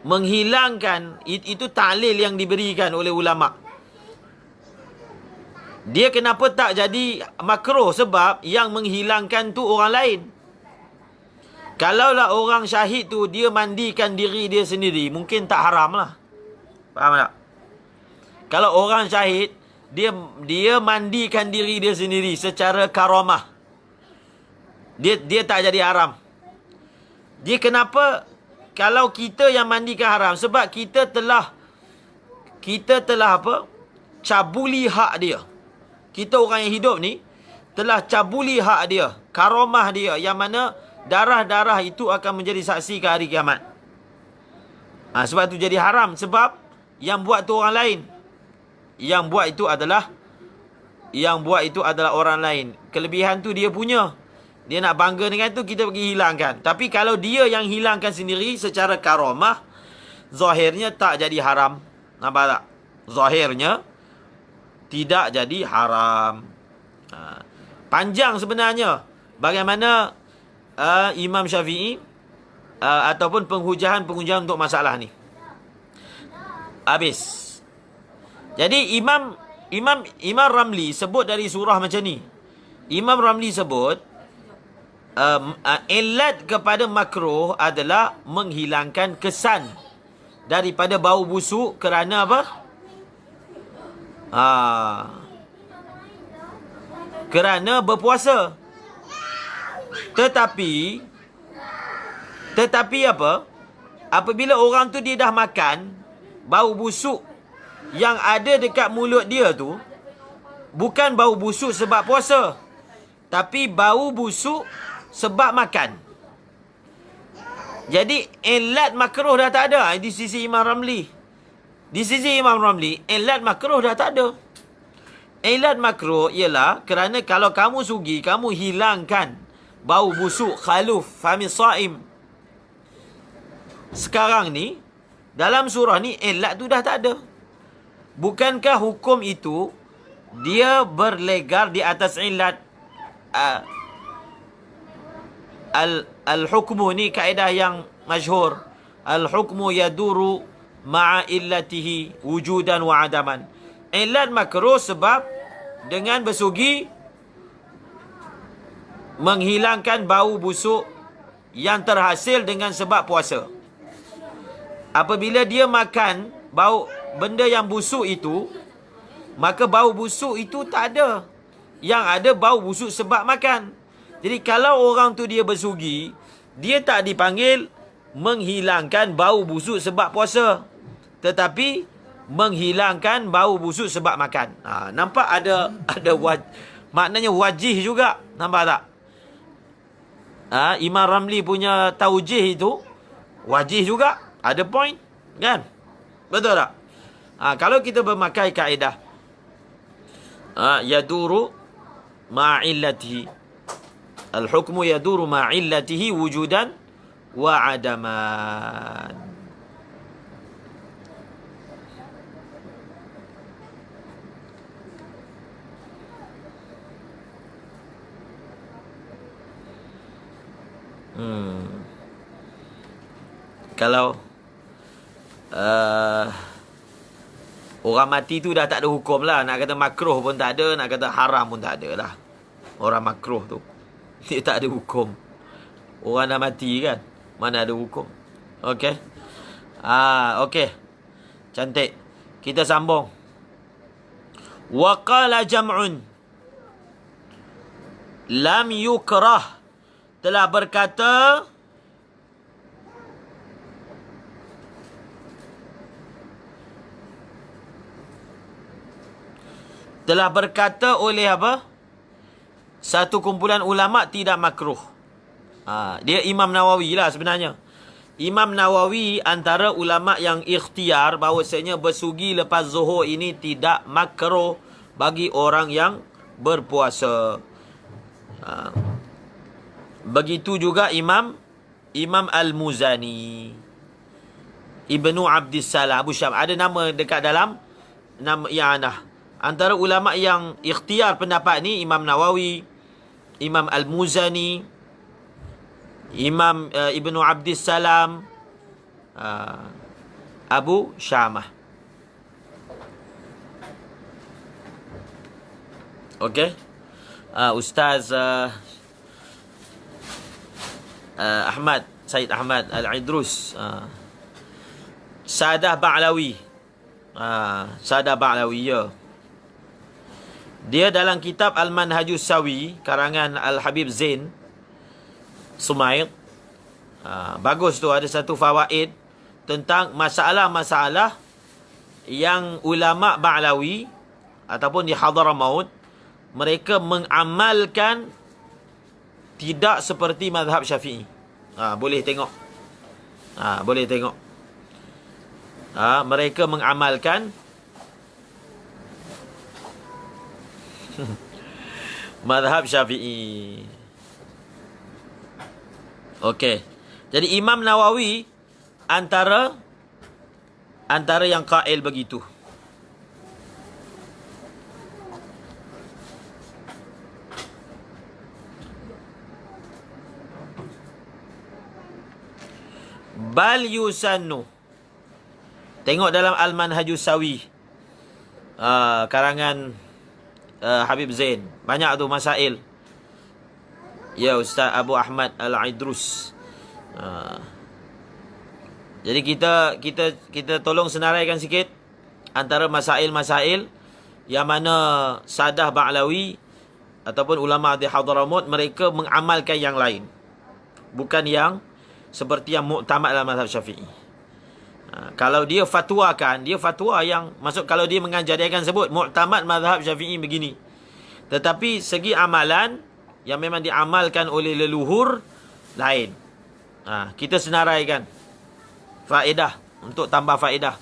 menghilangkan itu taklil yang diberikan oleh ulama. Dia kenapa tak jadi makruh? Sebab yang menghilangkan tu orang lain. Kalaulah orang syahid tu dia mandikan diri dia sendiri, mungkin tak haram lah. Faham tak? Kalau orang syahid dia mandikan diri dia sendiri secara karamah, dia tak jadi haram. Dia kenapa kalau kita yang mandikan haram? Sebab kita telah apa? Cabuli hak dia. Kita orang yang hidup ni telah cabuli hak dia, karamah dia, yang mana darah-darah itu akan menjadi saksi ke hari kiamat. Sebab tu jadi haram. Sebab yang buat tu orang lain. Yang buat itu adalah orang lain. Kelebihan tu dia punya. Dia nak bangga dengan tu, kita pergi hilangkan. Tapi kalau dia yang hilangkan sendiri secara karamah, zahirnya tak jadi haram. Nampak tak? Zahirnya tidak jadi haram. Panjang sebenarnya bagaimana Imam Syafi'i ataupun penghujahan untuk masalah ni. Habis. Jadi Imam Ramli sebut dari surah macam ni. Imam Ramli sebut ilat kepada makruh adalah menghilangkan kesan daripada bau busuk kerana apa? Kerana berpuasa. Tetapi apa? Apabila orang tu dia dah makan, bau busuk yang ada dekat mulut dia tu bukan bau busuk sebab puasa, tapi bau busuk sebab makan. Jadi ilat makruh dah tak ada di sisi Imam Ramli. Di sisi Imam Ramli, ilat makruh dah tak ada. Ilat makruh ialah kerana kalau kamu sugi, kamu hilangkan bau busuk khaluf famis saim. Sekarang ni dalam surah ni ilat tu dah tak ada. Bukankah hukum itu dia berlegar di atas ilat? Al-hukmu ni kaedah yang masyhur. Al-hukmu yaduru ma'a illatihi wujudan wa adaman. Ilat makruh sebab dengan bersugi menghilangkan bau busuk yang terhasil dengan sebab puasa. Apabila dia makan benda yang busuk itu, maka bau busuk itu tak ada. Yang ada bau busuk sebab makan. Jadi kalau orang tu dia bersugi, dia tak dipanggil menghilangkan bau busuk sebab puasa. Tetapi menghilangkan bau busuk sebab makan. Nampak ada maknanya wajih juga. Nampak tak? Imam Ramli punya taujih itu wajih juga. Ada point. Kan? Betul tak? Kalau kita bermakai kaedah yaduru ma'illatihi. Al-hukmu yaduru ma'illatihi wujudan wa adaman. Kalau orang mati tu dah tak ada hukum lah. Nak kata makruh pun tak ada, nak kata haram pun tak ada lah. Orang makruh tu dia tak ada hukum. Orang dah mati kan, mana ada hukum. Okey. Okey. Cantik. Kita sambung. Wa qala jam'un lam yukrah, telah berkata oleh apa? Satu kumpulan ulama tidak makruh. Dia Imam Nawawi lah sebenarnya. Imam Nawawi antara ulama yang ikhtiar bahawasanya bersugi lepas zuhur ini tidak makruh bagi orang yang berpuasa. Begitu juga Imam Al-Muzani, Ibnu Abdissalam, Abu Syam. Ada nama dekat dalam nama i'anah. Antara ulama yang ikhtiar pendapat ni Imam Nawawi, Imam Al-Muzani, Imam Ibnu Abdissalam, Abu Syamah. Okey. Ustaz Syed Ahmad Al-Idrus, Sadah Ba'lawi. Sadah Ba'lawi, ya. Dia dalam kitab Al-Manhajus Sawi karangan Al-Habib Zain Sumaid, bagus tu, ada satu fawaid tentang masalah-masalah yang ulama Ba'lawi ataupun di Hadramaut mereka mengamalkan tidak seperti mazhab Syafi'i. Boleh tengok. Boleh tengok. Mereka mengamalkan mazhab Syafi'i. Okey. Jadi Imam Nawawi antara yang qail begitu. Bal yusannu. Tengok dalam Al-Manhajus Sawi, karangan Habib Zain. Banyak tu masail. Ya, Ustaz Abu Ahmad Al-Idrus. Jadi kita tolong senaraikan sikit antara masail-masail yang mana Sadah Ba'lawi ataupun ulama di Hadramaut mereka mengamalkan yang lain, bukan yang seperti yang muktamad dalam mazhab Syafi'i. Kalau dia fatwakan, dia fatwa yang masuk, kalau dia mengajar, dia akan sebut muktamad mazhab Syafi'i begini. Tetapi segi amalan yang memang diamalkan oleh leluhur lain. Kita senaraikan faedah untuk tambah faedah.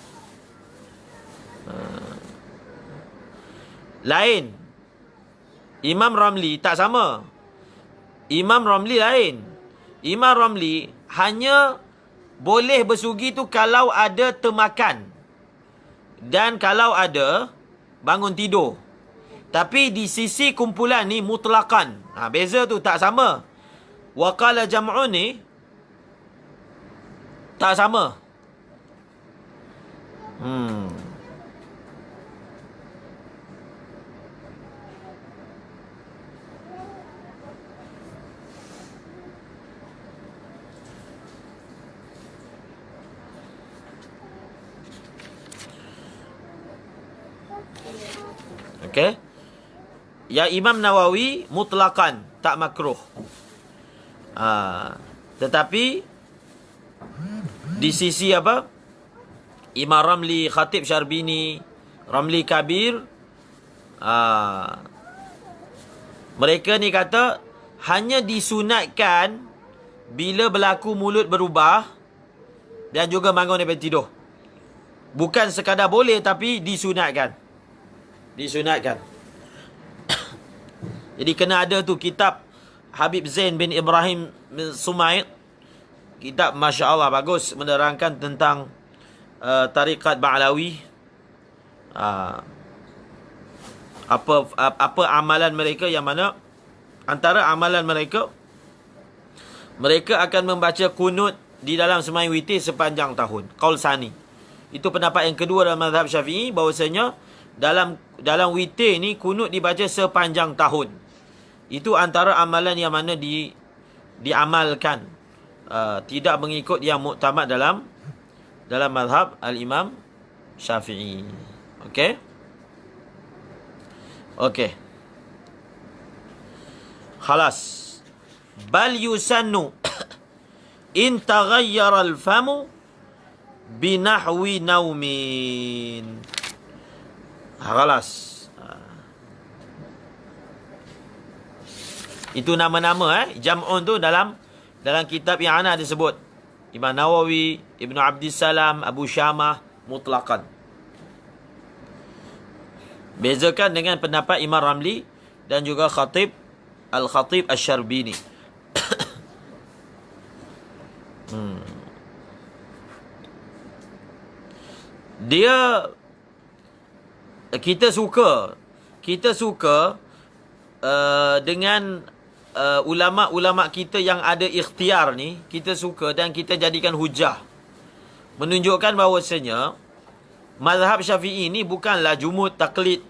Lain. Imam Ramli tak sama. Imam Ramli lain. Imam Ramli hanya boleh bersugi tu kalau ada termakan dan kalau ada bangun tidur. Tapi di sisi kumpulan ni mutlaqan. Beza tu tak sama. Wa qala jam'un ni tak sama. Okey. Ya, Imam Nawawi mutlaqan tak makruh. Tetapi di sisi apa? Imam Ramli, Khatib Syarbini, Ramli Kabir, mereka ni kata hanya disunatkan bila berlaku mulut berubah dan juga bangun daripada tidur. Bukan sekadar boleh, tapi disunatkan. Disunatkan. Jadi kena ada tu kitab Habib Zain bin Ibrahim bin Sumaid. Kitab Masya Allah bagus, menerangkan tentang tarikat Ba'lawi. Apa amalan mereka, yang mana antara amalan mereka, mereka akan membaca kunut di dalam sembahyang witir sepanjang tahun. Qaul sani. Itu pendapat yang kedua dalam mazhab Syafi'i, bahawasanya dalam witir ni kunut dibaca sepanjang tahun. Itu antara amalan yang mana diamalkan, tidak mengikut yang muktamad dalam mazhab al-Imam Syafi'i. Okey? Okey. Khalas. Bal yusannu in taghayyara al-famu binahwi naumin. Khalas. Itu nama-nama jam'un tu dalam kitab yang ana disebut. Imam Nawawi, Ibnu Abdissalam, Abu Syamah mutlaqan. Bezakan dengan pendapat Imam Ramli dan juga Al-Khatib Asy-Syarbini. Dia kita suka dengan ulama-ulama kita yang ada ikhtiar ni, kita suka dan kita jadikan hujah. Menunjukkan bahawasanya mazhab Syafi'i ni bukanlah jumud taklid,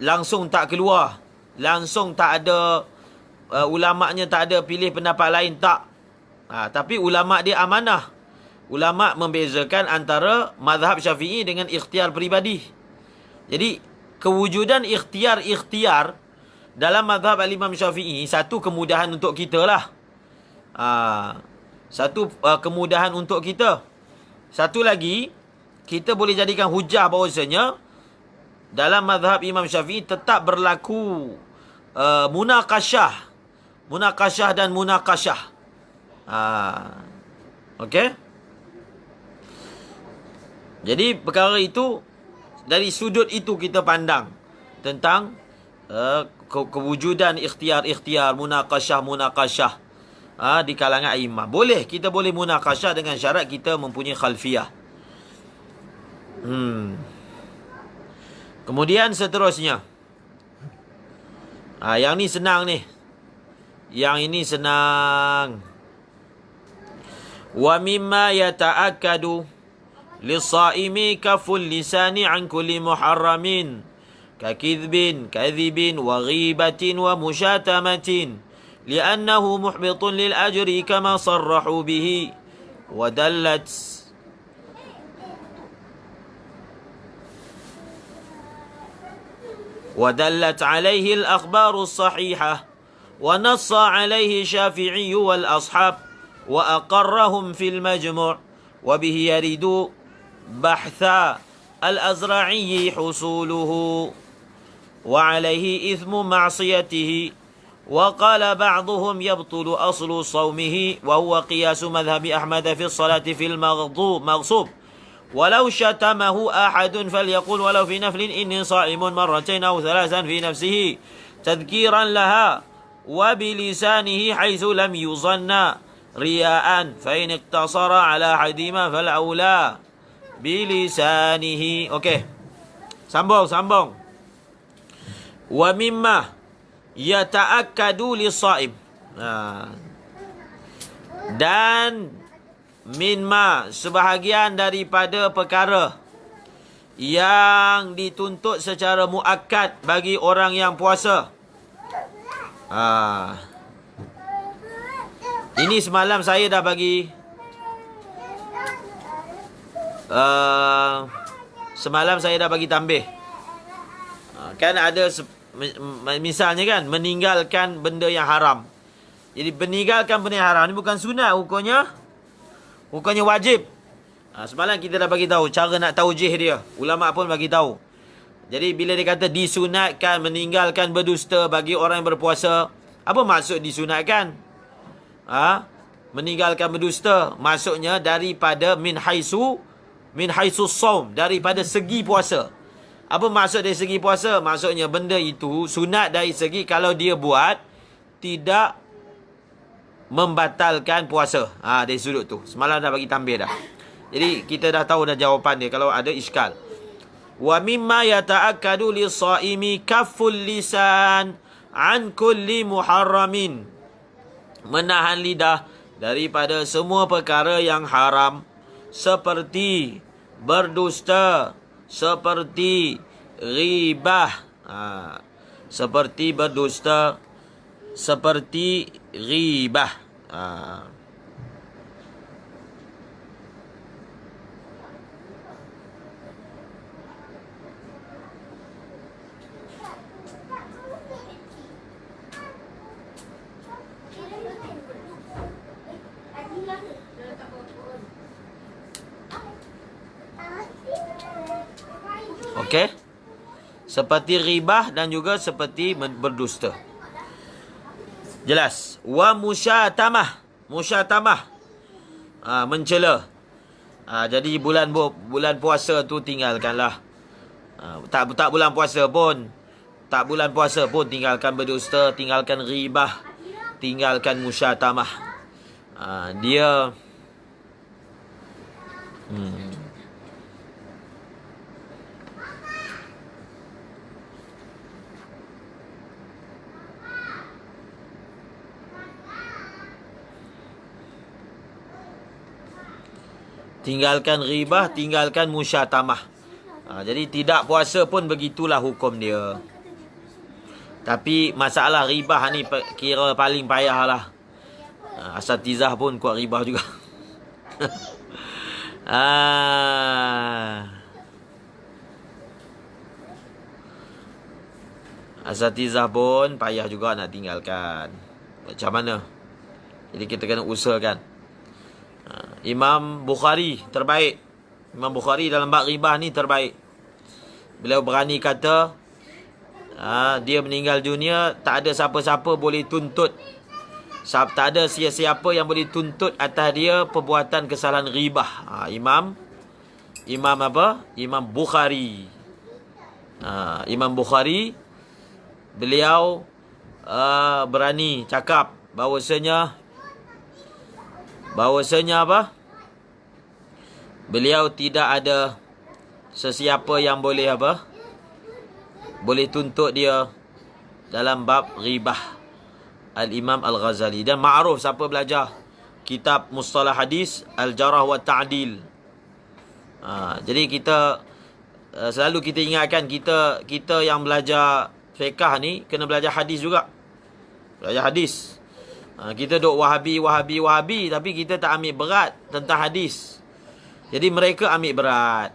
langsung tak keluar, langsung tak ada ulama'nya tak ada pilih pendapat lain, tak. Tapi ulama' dia amanah. Ulama' membezakan antara mazhab Syafi'i dengan ikhtiar peribadi. Jadi kewujudan ikhtiar dalam mazhab al-Imam Syafi'i, satu kemudahan untuk kita lah. Satu kemudahan untuk kita. Satu lagi, kita boleh jadikan hujah bahawasanya dalam mazhab Imam Syafi'i tetap berlaku munaqasyah dan munaqasyah. Okey? Jadi perkara itu, dari sudut itu kita pandang tentang kewujudan ikhtiar, munaqasyah di kalangan a'immah. Kita boleh munaqasyah dengan syarat kita mempunyai khalfiyah. Kemudian seterusnya, yang ni senang ni. Yang ini senang. Wa mimma yata'akkadu lis-sa'imi kaful lisani an kulli muharramin kadhibin wa ghibatin wa mushatamatin li'annahu muhbitun lil ajri kama sarrahu bihi wa dallat alayhi al-akhbar as-sahihah wa nassa alayhi Syafi'i wal ashab wa aqarrahum fil majmu' wa bihi yaridu bahtha al-Azra'i husuluhu wa alayhi ithmu ma'siyatihi wa qala ba'duhum yabtulu aslu sawmihi wa huwa qiyasu madhhabi Ahmad fi as-salati fil maghsub walau syatamahu ahadun falyaqul walau fi naflin inni sa'imun marratain aw thalathan fi nafsihi tadhkiran laha wa bilisanihi haythu lam yuzanna riya'an fa in iktasara ala hadima fal aula bilisanihi. Okey, sambung. Wa mimma yata'akkadu lis-sha'im, dan minma sebahagian daripada perkara yang dituntut secara muakkad bagi orang yang puasa. Ini semalam saya dah bagi tambih. Kan ada misalnya kan, meninggalkan benda yang haram. Jadi meninggalkan benda yang haram ni bukan sunat, hukumnya wajib. Semalam kita dah bagi tahu cara nak taujih dia. Ulama pun bagi tahu. Jadi bila dia kata disunatkan meninggalkan berdusta bagi orang yang berpuasa, apa maksud disunatkan? Meninggalkan berdusta maksudnya daripada min haisu saum, daripada segi puasa. Apa maksud dari segi puasa? Maksudnya benda itu sunat dari segi kalau dia buat tidak membatalkan puasa. Dari sudut tu. Semalam dah bagi tambah dah. Jadi kita dah tahu dah jawapan dia kalau ada iskal. Wa mimma yata'akkadu lis-shaimi kafful lisan an kulli muharramin. Menahan lidah daripada semua perkara yang haram seperti berdusta, seperti ghibah. Seperti berdusta, seperti ghibah. Okey. Seperti ribah dan juga seperti berdusta. Jelas. Wa musyatamah. Musyatamah. Mencela. Jadi bulan puasa tu tinggalkanlah. Tak bulan puasa pun. Tak bulan puasa pun tinggalkan berdusta, tinggalkan ribah, tinggalkan musyatamah. Dia tinggalkan ribah, tinggalkan musyatamah. Jadi tidak puasa pun begitulah hukum dia. Tapi masalah ribah ni kira paling payah lah. Asatizah pun kuat ribah juga. Asatizah pun payah juga nak tinggalkan. Macam mana? Jadi kita kena usahakan. Imam Bukhari terbaik. Imam Bukhari dalam bab ribah ni terbaik. Beliau berani kata dia meninggal dunia, tak ada siapa-siapa boleh tuntut. Tak ada siapa yang boleh tuntut atas dia perbuatan kesalahan ribah. Imam apa? Imam Bukhari. Imam Bukhari beliau berani cakap bahawasanya apa? Beliau tidak ada sesiapa yang boleh apa? Boleh tuntut dia dalam bab ribah. Al-Imam Al-Ghazali. Dan ma'ruf siapa belajar kitab mustalah hadis Al-Jarah wa Ta'dil. Jadi kita selalu kita ingatkan kita yang belajar fiqh ni kena belajar hadis juga. Belajar hadis. Kita duk wahabi tapi kita tak ambil berat tentang hadis. Jadi mereka ambil berat.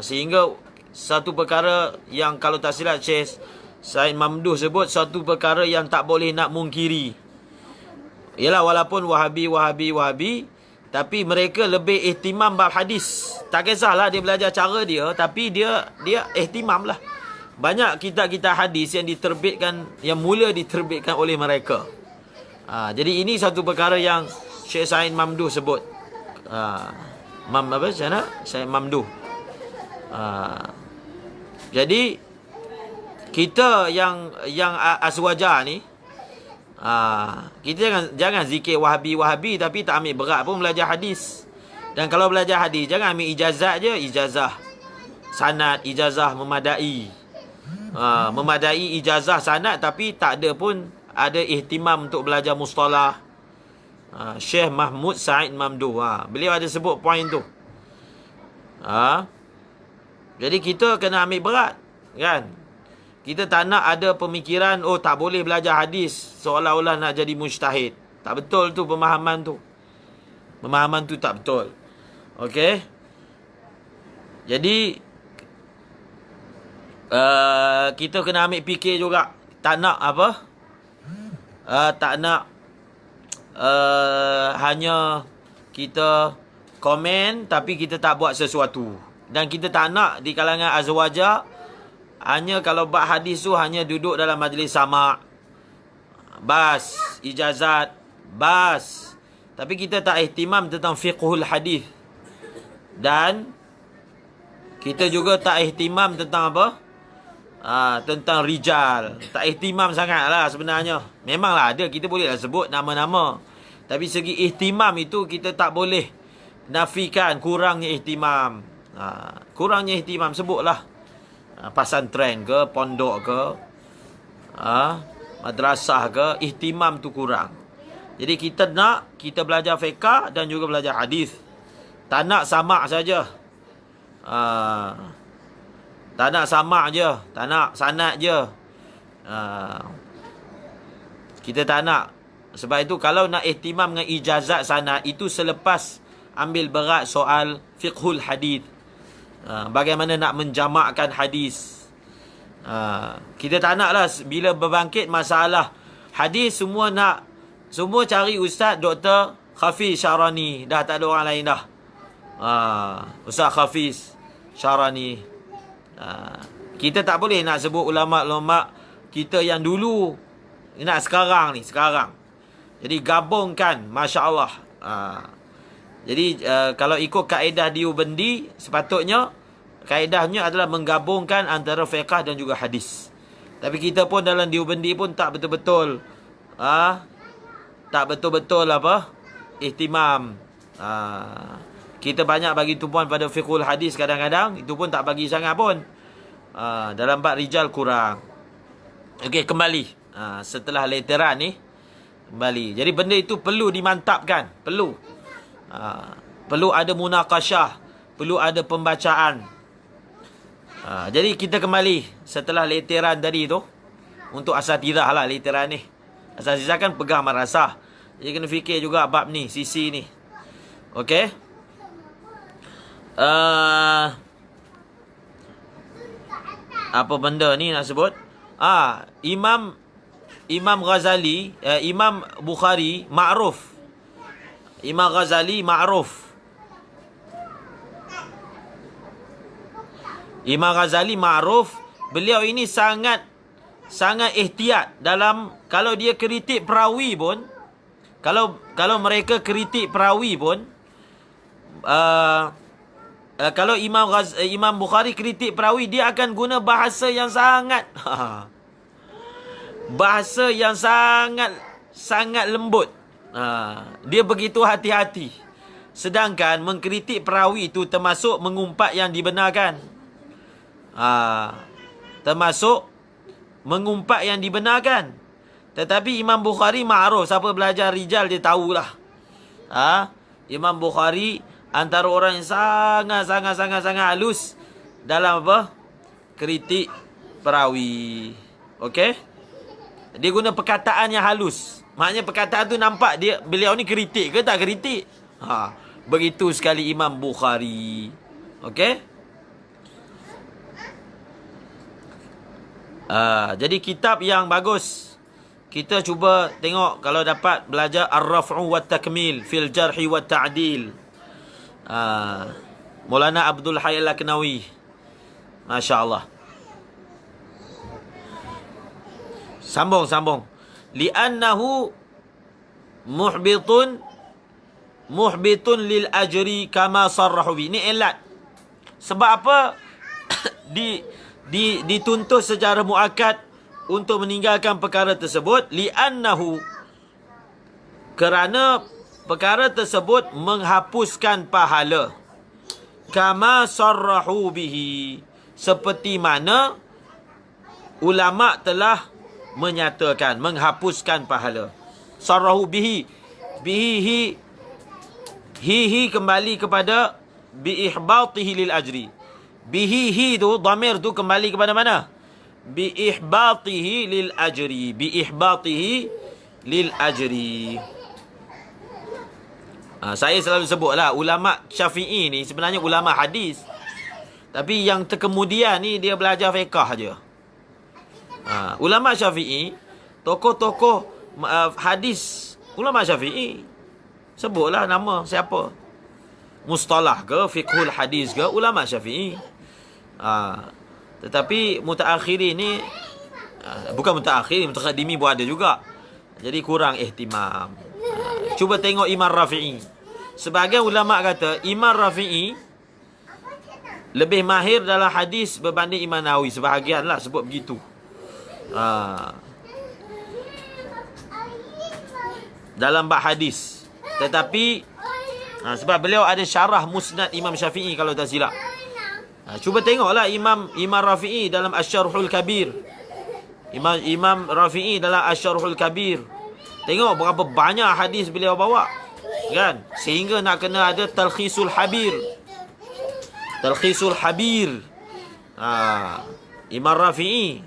Sehingga satu perkara yang kalau tak silap Syekh Said Mamduh sebut satu perkara yang tak boleh nak mungkiri. Ialah walaupun wahabi tapi mereka lebih ihtimam bab hadis. Tak kisahlah dia belajar cara dia, tapi dia ihtimam lah. Banyak kitab-kitab hadis yang diterbitkan, yang mula diterbitkan oleh mereka. Jadi ini satu perkara yang Syekh Said Mamduh sebut. Syekh Mamduh. Jadi kita yang aswaja ni, kita jangan zikir wahabi tapi tak ambil berat pun belajar hadis. Dan kalau belajar hadis jangan ambil ijazat je, ijazah sanad, ijazah memadai. Memadai ijazah sanad tapi tak ada pun ada ihtimam untuk belajar mustalah. Syekh Mahmud Said Mamduh, beliau ada sebut poin tu. Jadi kita kena ambil berat, kan? Kita tak nak ada pemikiran tak boleh belajar hadis seolah-olah nak jadi mujtahid. Tak betul tu pemahaman tu. Pemahaman tu tak betul. Okey. Jadi kita kena ambil fikir juga. Tak nak apa? Tak nak hanya kita komen tapi kita tak buat sesuatu. Dan kita tak nak di kalangan azwajah hanya kalau bab hadis tu hanya duduk dalam majlis sama', bas, ijazat, bas. Tapi kita tak ihtimam tentang fiqhul hadis. Dan kita juga tak ihtimam tentang apa? Tentang rijal. Tak ihtimam sangat lah sebenarnya. Memanglah ada, kita bolehlah sebut nama-nama. Tapi segi ihtimam itu kita tak boleh nafikan kurangnya ihtimam. Kurangnya ihtimam, sebutlah. Pesantren ke, pondok ke, madrasah ke, ihtimam tu kurang. Jadi kita nak, kita belajar fiqh dan juga belajar hadis. Tak nak sama' saja. Tak nak sama' je, tak nak sanad je. Kita tak nak. Sebab itu kalau nak ihtimam dengan ijazat sanad, itu selepas ambil berat soal fiqhul hadis. Bagaimana nak menjamakkan hadis. Kita tak nak lah bila berbangkit masalah hadis, semua cari Ustaz Dr. Hafiz Syarani. Dah tak ada orang lain dah. Ustaz Hafiz Syarani. Kita tak boleh nak sebut ulama-ulama kita yang dulu. Nak sekarang ni, sekarang. Jadi gabungkan, Masya Allah. Jadi kalau ikut kaedah Diubendi, sepatutnya kaedahnya adalah menggabungkan antara fiqh dan juga hadis. Tapi kita pun dalam Diubendi pun tak betul-betul tak betul-betul apa? Ihtimam. Kita banyak bagi tumpuan pada fiqhul hadis kadang-kadang, itu pun tak bagi sangat pun. Dalam bab rijal kurang. Okey, kembali. Setelah letteran ni, kembali. Jadi benda itu perlu dimantapkan, perlu. Perlu ada munaqasyah, perlu ada pembacaan. Jadi kita kembali setelah letteran tadi tu, untuk asatidah lah letteran ni. Asatidah kan pegang madrasah. Jadi kena fikir juga bab ni, sisi ni. Okey. Apa benda ni nak sebut? Imam Ghazali, Imam Bukhari ma'ruf. Imam Ghazali ma'ruf. Imam Ghazali ma'ruf. Beliau ini sangat ihtiyat dalam, kalau dia kritik perawi pun, kalau mereka kritik perawi pun, kalau Imam Bukhari kritik perawi, dia akan guna bahasa yang sangat bahasa yang sangat lembut. Dia begitu hati-hati. Sedangkan mengkritik perawi itu termasuk mengumpat yang dibenarkan. Termasuk mengumpat yang dibenarkan. Tetapi Imam Bukhari ma'ruf. Siapa belajar rijal dia tahulah. Imam Bukhari antara orang yang sangat halus dalam apa? Kritik perawi. Okey? Dia guna perkataan yang halus. Maknanya perkataan tu nampak beliau ni kritik ke tak kritik. Begitu sekali Imam Bukhari. Okey? Jadi kitab yang bagus, kita cuba tengok kalau dapat belajar Ar-Raf'u wa Takmil fil Jarhi wa Ta'dil. Maulana Abdul Hayy Al-Laknawi. Masya Allah. Sambung. Li'annahu muhbitun lil ajri kama sarrahu bi. Ini ilat. Sebab apa dituntut secara muakkad untuk meninggalkan perkara tersebut? Li'annahu, kerana perkara tersebut menghapuskan pahala. Kama sarrahu bihi, seperti mana ulama telah menyatakan menghapuskan pahala. Sarrahu bihi, hihi kembali kepada biihbatihi lil ajri. Bihi tu dhamir tu kembali kepada mana? Biihbatihi lil ajri. Biihbatihi lil ajri. Saya selalu sebutlah ulama Syafi'i ni sebenarnya ulama hadis. Tapi yang terkemudian ni dia belajar fiqh je. Ulama Syafi'i, tokoh-tokoh hadis ulama Syafi'i. Sebutlah nama siapa. mustalah ke, fiqhul hadis ke, ulama Syafi'i. Tetapi mutaakhirin ni bukan mutaakhirin, mutaqaddimi pun ada juga. Jadi kurang ihtimam. Cuba tengok Imam Rafi'i. Sebahagian ulama kata Imam Rafi'i lebih mahir dalam hadis berbanding Imam Nawawi. Sebahagian lah sebut begitu. Dalam bab hadis. Tetapi sebab beliau ada syarah Musnad Imam Syafi'i kalau tak silap. Cuba tengoklah Imam Rafi'i dalam Asy-Syarhul Kabir. Imam Rafi'i dalam Asy-Syarhul Kabir. Tengok berapa banyak hadis beliau bawa. Kan? Sehingga nak kena ada Talkhisul Habir. Talkhisul Habir. Imam Rafi'i.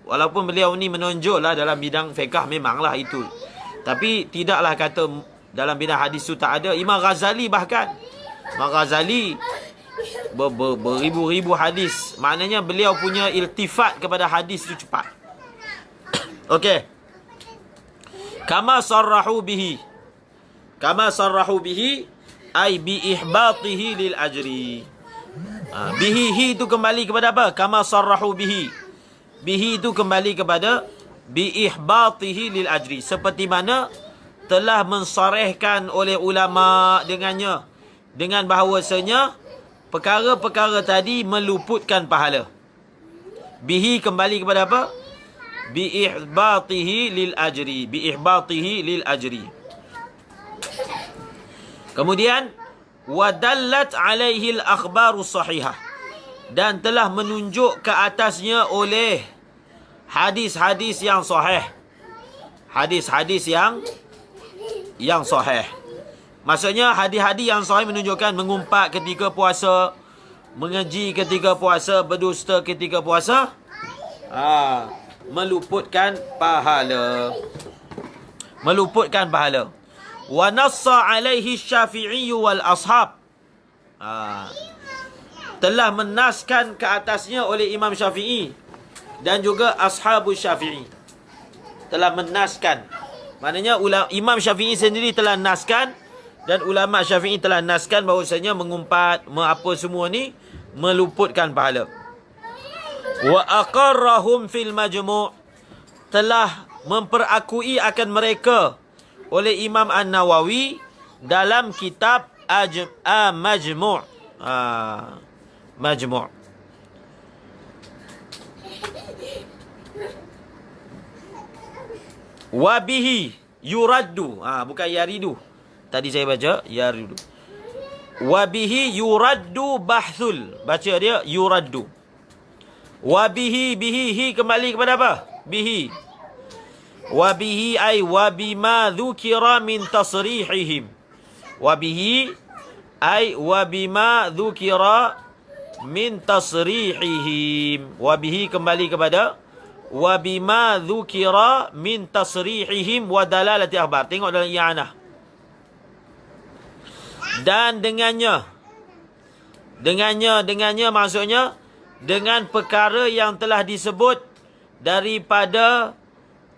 Walaupun beliau ni menonjollah dalam bidang fiqh, memanglah itu. Tapi tidaklah kata dalam bidang hadis tu tak ada. Imam Ghazali bahkan. Imam Ghazali beribu-ribu hadis. Maknanya beliau punya iltifat kepada hadis tu cepat. Okey. Kama sarrahu bihi. Kama sarrahu bihi ay bi ihbatihi lil ajri. Bihi itu kembali kepada apa? Kama sarrahu bihi. Bihi itu kembali kepada bi ihbatihi lil ajri. Seperti mana telah mensarihkan oleh ulama dengannya, dengan bahawasanya perkara-perkara tadi meluputkan pahala. Bihi kembali kepada apa? Bi ihbatihi lil ajri. Bi ihbatihi lil ajri. Kemudian wadallat alaihi al akhbaru sahihah, dan telah menunjuk ke atasnya oleh hadis-hadis yang sahih. Hadis-hadis yang sahih. Maksudnya hadis-hadis yang sahih menunjukkan mengumpat ketika puasa, mengeji ketika puasa, berdusta ketika puasa, meluputkan pahala. Meluputkan pahala. Wa nassa alaihi Syafi'i wal ashab. Telah menaskan ke atasnya oleh Imam Syafi'i dan juga ashabu Syafi'i. Telah menaskan. Maknanya Imam Syafi'i sendiri telah naskan dan ulama Syafi'i telah naskan bahawasanya mengumpat, apa semua ni meluputkan pahala. Wa aqarrahum fil majmu', telah memperakui akan mereka oleh Imam An-Nawawi dalam kitab Majmu'. Majmu'. Wa bihi yuraddu. Bukan yaridu. Tadi saya baca yaridu. Wa bihi yuraddu bahthul. Baca dia yuraddu. Wa bihi, bihi kembali kepada apa? Bihi. Wa bihi ay wa bima dzukira min tasrihihim. Wa bihi ay wa bima dzukira min tasrihihim. Wa bihi kembali kepada wa bima dzukira min tasrihihim wa dalalati akhbar. Tengok dalam i'anah. Dan dengannya maksudnya dengan perkara yang telah disebut daripada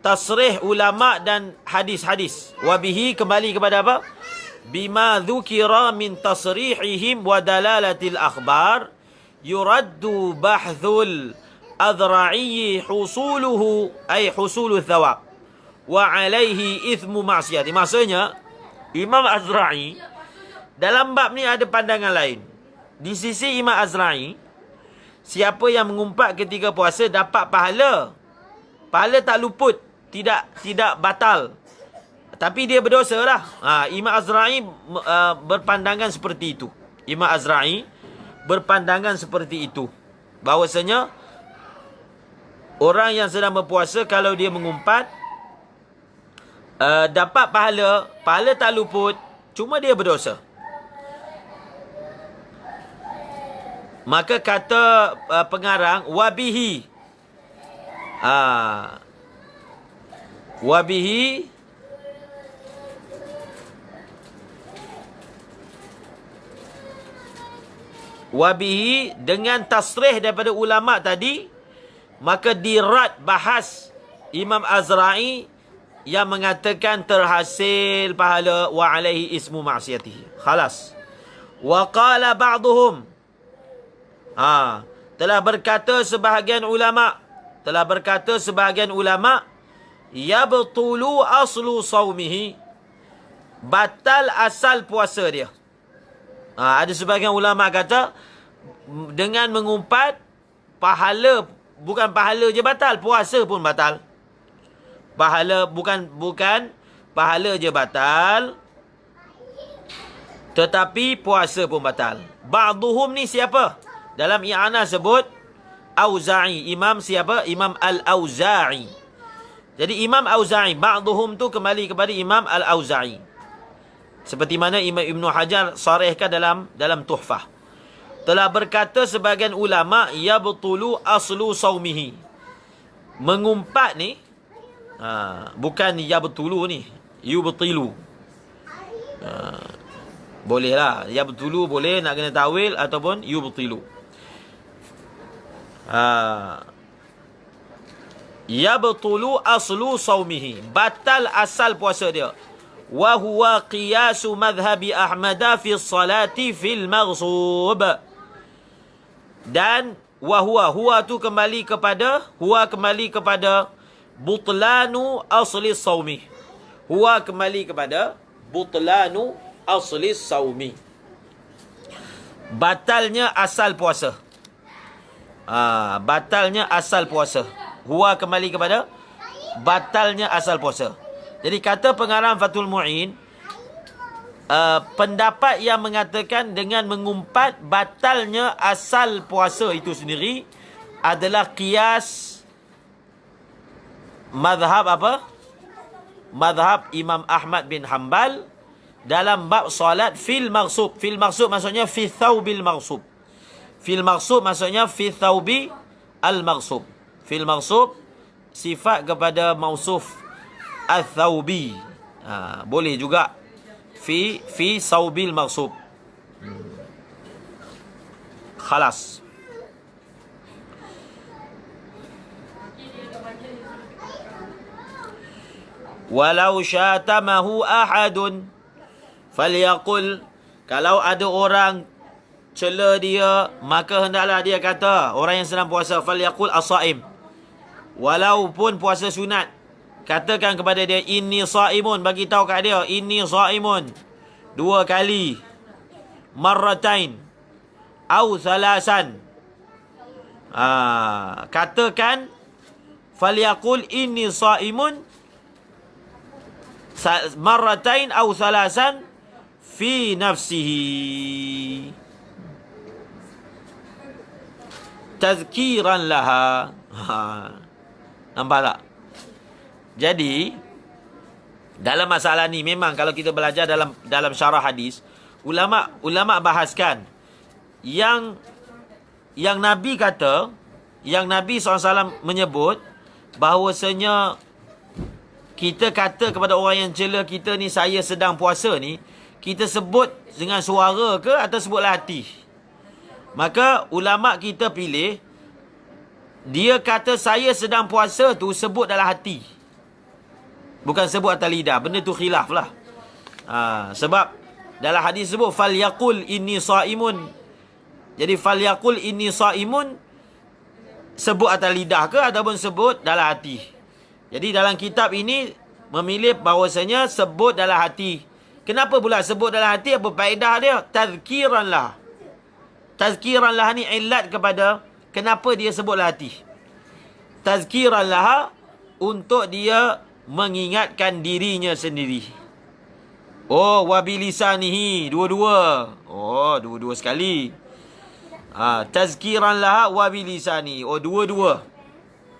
tasrih ulama dan hadis-hadis. Wabihi kembali kepada apa? Bima dzukira min tasrihihim wa dalalatil akhbar yuraddu bahthul adra'i husuluhu ay husulu thawab wa alaihi ithmu ma'siyati. Maksudnya Imam Azra'i dalam bab ni ada pandangan lain. Di sisi Imam Azra'i, siapa yang mengumpat ketika puasa dapat pahala. Pahala tak luput, tidak batal. Tapi dia berdosa lah. Imam Azra'i berpandangan seperti itu. Imam Azra'i berpandangan seperti itu. Bahawasanya orang yang sedang berpuasa kalau dia mengumpat dapat pahala, pahala tak luput, cuma dia berdosa. Maka kata pengarang wabihi. Wabihi dengan tasrih daripada ulama tadi, maka dirad bahas Imam Azra'i yang mengatakan terhasil pahala wa alaihi ismu ma'siyatihi. Khalas. Wa qala ba'duhum. Telah berkata sebahagian ulama. Yabtulu aslu sawmihi. Batal asal puasa dia. Ada sebahagian ulama kata, dengan mengumpat, pahala, bukan pahala je batal, puasa pun batal. Bukan pahala je batal, tetapi puasa pun batal. Ba'duhum ni siapa? Dalam i'anah sebut Auza'i. Imam siapa? Imam Al-Auza'i. Jadi Imam Auza'i, ba'duhum tu kembali kepada Imam Al-Auza'i. Seperti mana Imam Ibn Hajar sarihkan dalam Tuhfah. Telah berkata sebagian ulama, yabtulu aslu sawmihi. Mengumpat ni, bukan yabtulu ni, yubtilu. Boleh lah, yabtulu boleh, nak kena tawil, ataupun yubtilu. Yabtulu aslu sawmihi. Batal asal puasa dia. Wa huwa qiyasu madhhabi Ahmad fi salati fil maghsub. Dan huwa tu kembali kepada butlanu asli sawmi. Huwa kembali kepada butlanu asli sawmi. Batalnya asal puasa. Batalnya asal puasa. Huwa kembali kepada batalnya asal puasa. Jadi kata pengarang Fathul Mu'in, pendapat yang mengatakan dengan mengumpat batalnya asal puasa itu sendiri adalah qiyas mazhab apa? Mazhab Imam Ahmad bin Hanbal dalam bab solat fil maghsub. Fil maghsub maksudnya fi thawbil maghsub. Fil maghsub maksudnya fi thawbi al maghsub. Fil maghsub sifat kepada mausuf al-thawbi. Boleh juga fi thawbil maghsub. Khalas. Walau syatamahu ahadun falyaqul. Kalau ada orang cela dia, maka hendaklah dia kata, orang yang sedang puasa, falyaqul as-saim. Walaupun puasa sunat, katakan kepada dia, inni saimun. Bagi tahu kat dia, inni saimun 2 kali, marratain au thalasan. Katakan, falyaqul inni saimun marratain au thalasan fi nafsihi tazkiran laha. Nampak tak? Jadi dalam masalah ni memang kalau kita belajar dalam syarah hadis, ulama bahaskan yang Nabi kata, yang Nabi SAW menyebut bahawasanya kita kata kepada orang yang cela kita ni, saya sedang puasa ni, kita sebut dengan suara ke atau sebutlah hati? Maka ulama kita pilih, dia kata saya sedang puasa tu sebut dalam hati, bukan sebut atas lidah. Benda tu khilaf lah. Sebab dalam hadis sebut falyaqul inni saimun. Jadi falyaqul inni saimun sebut atas lidah ke ataupun sebut dalam hati? Jadi dalam kitab ini memilih bahawasanya sebut dalam hati. Kenapa pula sebut dalam hati? Apa faedah dia? Tazkiran lah. Tazkiran lah ni ilat kepada kenapa dia sebut dalam hati. Tazkiran lah untuk dia mengingatkan dirinya sendiri. Oh, wabilisanihi, dua-dua. Oh, dua-dua sekali. Tazkiran laha wabilisani. Oh, dua-dua.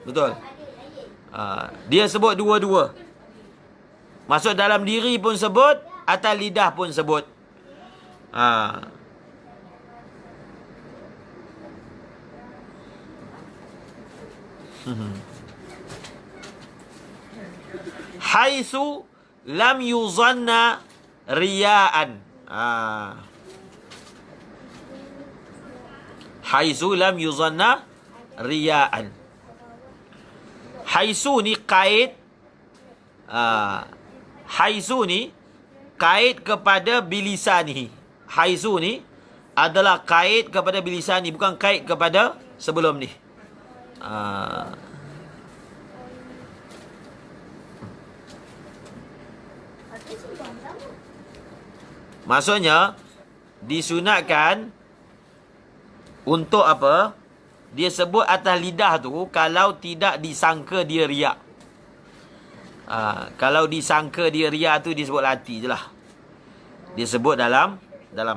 Betul. Dia sebut dua-dua. Masuk dalam diri pun sebut, atas lidah pun sebut. Haitsu lam yuzanna riya'an. Haitsu lam yuzanna riya'an. Haitsu ni kait. Haitsu ni kait kepada bilisanihi. Haitsu ni adalah kait kepada bilisan ni, bukan kait kepada sebelum ni. Maksudnya disunatkan untuk apa? Dia sebut atas lidah tu kalau tidak disangka dia riak. Kalau disangka dia riak tu disebut hati je lah. Dia sebut dalam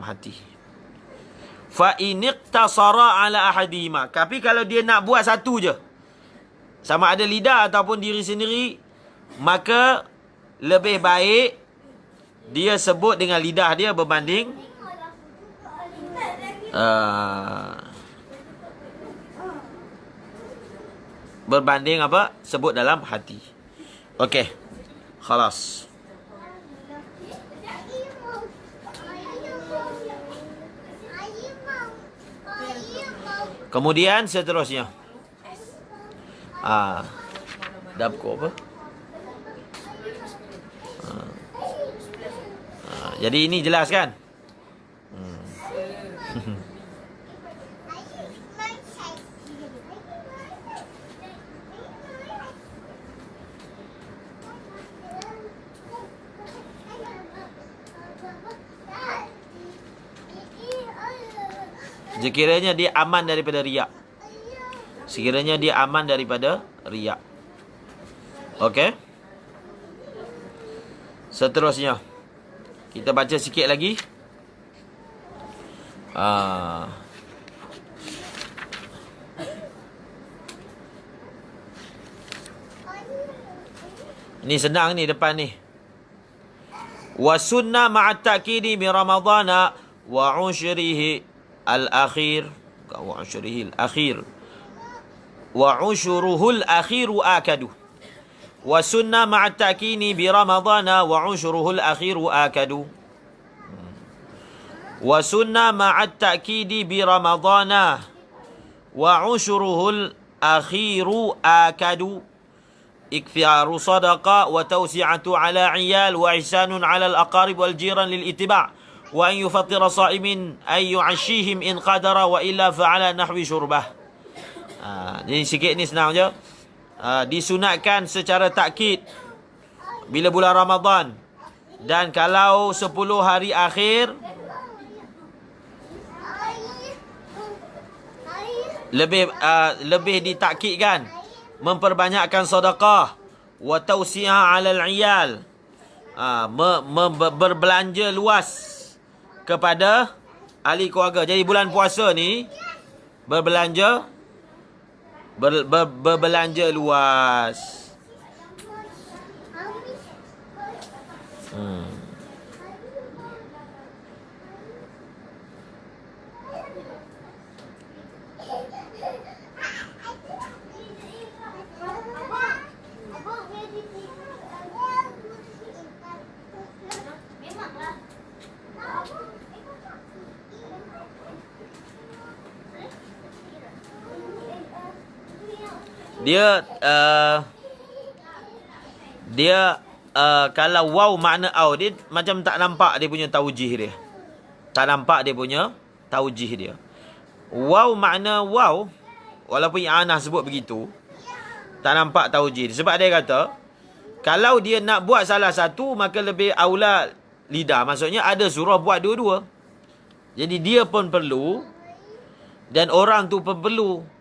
hati. Fa in iqtasara ala ahadihima. Tapi kalau dia nak buat satu je, sama ada lidah ataupun diri sendiri, maka lebih baik dia sebut dengan lidah dia berbanding apa? Sebut dalam hati. Okey. Khalas. Kemudian seterusnya. Dapko apa? Jadi ini jelas kan? Sekiranya dia aman daripada riak. Sekiranya dia aman daripada riak. Okey. Seterusnya. Kita baca sikit lagi. Ini senang ni depan ni. Wa sunnah ma'at ta'kidi bi ramadhana wa 'ushrihi al-akhir, wa 'ushrihi al-akhir. Wa 'ushruhu al-akhiru akadu. Wa sunnah ma'at ta'kini bi ramadhana wa 'ushruhu al-akhiru akadu. Wa sunnah ma'at ta'kidi bi ramadhana wa 'ushruhu al-akhiru akadu. Ikthiaru sadaqa wa tawsi'atu ala 'iyal wa ihsanun ala al-aqarib wal jiran lil ittiba'. Wa an yufattira sa'imin ay yu'ashihim in qadara wa illa fa'ala nahwi syurbah. Jadi sikit ni senang je. Disunatkan secara takkid bila bulan Ramadan, dan kalau 10 hari akhir lebih ditakkidkan memperbanyakkan sedekah wa tawsi'ah 'alal 'iyal, berbelanja luas kepada ahli keluarga. Jadi bulan puasa ni berbelanja luas. Dia kalau waw makna au, dia macam tak nampak dia punya taujih dia. Tak nampak dia punya taujih dia. Waw makna waw, walaupun i'anah sebut begitu, tak nampak taujih dia. Sebab dia kata kalau dia nak buat salah satu, maka lebih aula lidah. Maksudnya ada surah buat dua-dua. Jadi dia pun perlu dan orang tu pun perlu.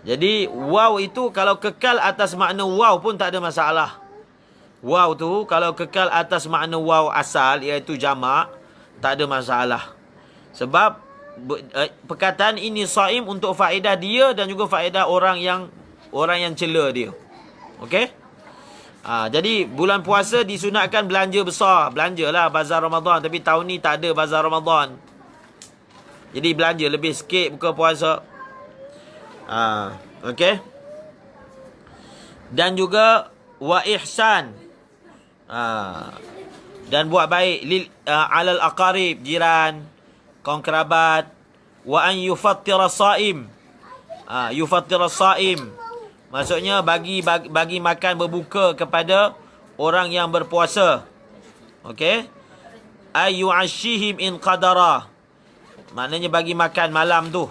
Jadi waw itu kalau kekal atas makna waw pun tak ada masalah. Waw tu kalau kekal atas makna waw asal, iaitu jamak, tak ada masalah. Sebab perkataan ini saim untuk faedah dia dan juga faedah orang yang cela dia. Okey? Jadi bulan puasa disunatkan belanja besar. Belanjalah bazar Ramadan, tapi tahun ni tak ada bazar Ramadan. Jadi belanja lebih sikit buka puasa. Okey. Dan juga wa ihsan. Dan buat baik alal aqarib, jiran, kaum kerabat. Wa an yufattira saim. Yufattira saim. Maksudnya bagi makan berbuka kepada orang yang berpuasa. Okey. Ay yu'ashihim in qadara. maknanya bagi makan malam tu.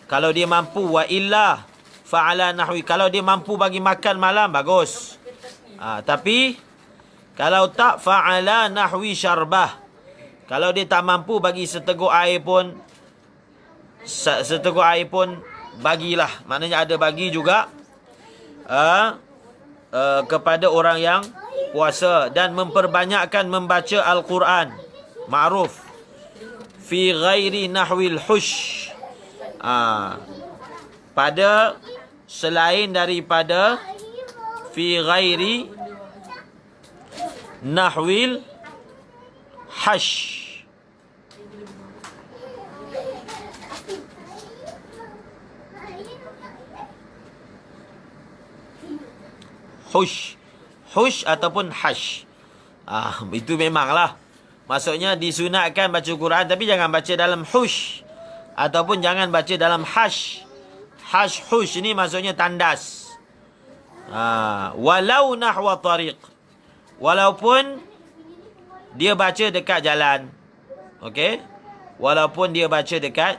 Kalau dia mampu, wa illa fa'ala nahwi. Kalau dia mampu bagi makan malam, bagus. Tapi kalau tak, fa'ala nahwi syarbah. Kalau dia tak mampu bagi seteguk air pun, bagilah. Maknanya ada bagi juga kepada orang yang puasa. Dan memperbanyakkan membaca Al-Quran. Ma'ruf. Fi ghairi nahwil hush. Pada selain daripada fi ghairi nahwil hash. Hush ataupun hash. Itu memanglah. Maksudnya disunatkan baca Quran, tapi jangan baca dalam hush. Ataupun jangan baca dalam hash. Hush ni maksudnya tandas. Walau nahwa tariq. Walaupun dia baca dekat jalan. Okey? Walaupun dia baca dekat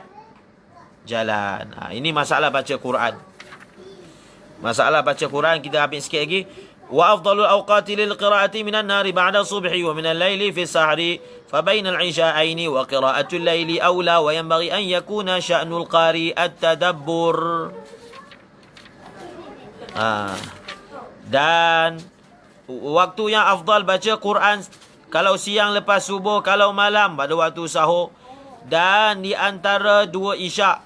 jalan. Ini masalah baca Quran. Masalah baca Quran kita ambil sikit lagi. Wa afdalul awqati lil qiraati minan nari ba'da subhi wa minal laili fi sahri fa bainal isha'aini wa qira'atul laili aula wa yanbaghi an yakuna sya'nul qari at-tadabbur. Dan waktu yang afdal baca Quran kalau siang lepas subuh, kalau malam pada waktu sahur, dan di antara dua isyak.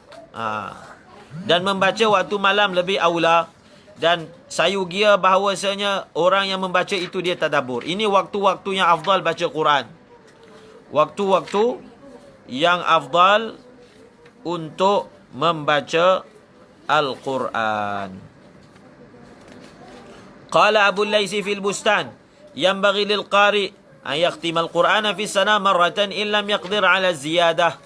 Dan membaca waktu malam lebih aula. Dan sayugia bahawasanya orang yang membaca itu dia tadabbur. Ini waktu-waktu yang afdal baca Quran. Waktu-waktu yang afdal untuk membaca Al-Quran. Qala Abu Laysi fil Bustan, yanbaghi lil qari an yakhtima al-Qur'ana fi sana marratan illam yaqdir ala ziyadah.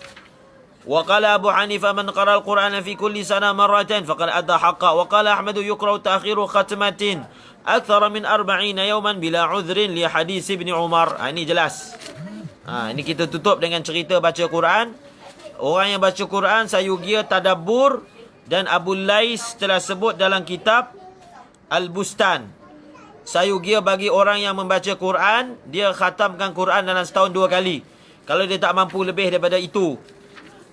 وقال أبو حنيفة من قرأ القرآن في كل سنة مرة فقد أدى حقه. وقال أحمد يكره تأخير ختمة أكثر من 40 يوما بلا عذر لحديث ابن عمر. Ini jelas. Ini kita tutup dengan cerita baca Quran. Orang yang baca Quran sayugia tadabbur. Dan Abu Lais telah sebut dalam kitab Al-Bustan, sayugia bagi orang yang membaca Quran, dia khatamkan Quran dalam setahun 2 kali. Kalau dia tak mampu lebih daripada itu.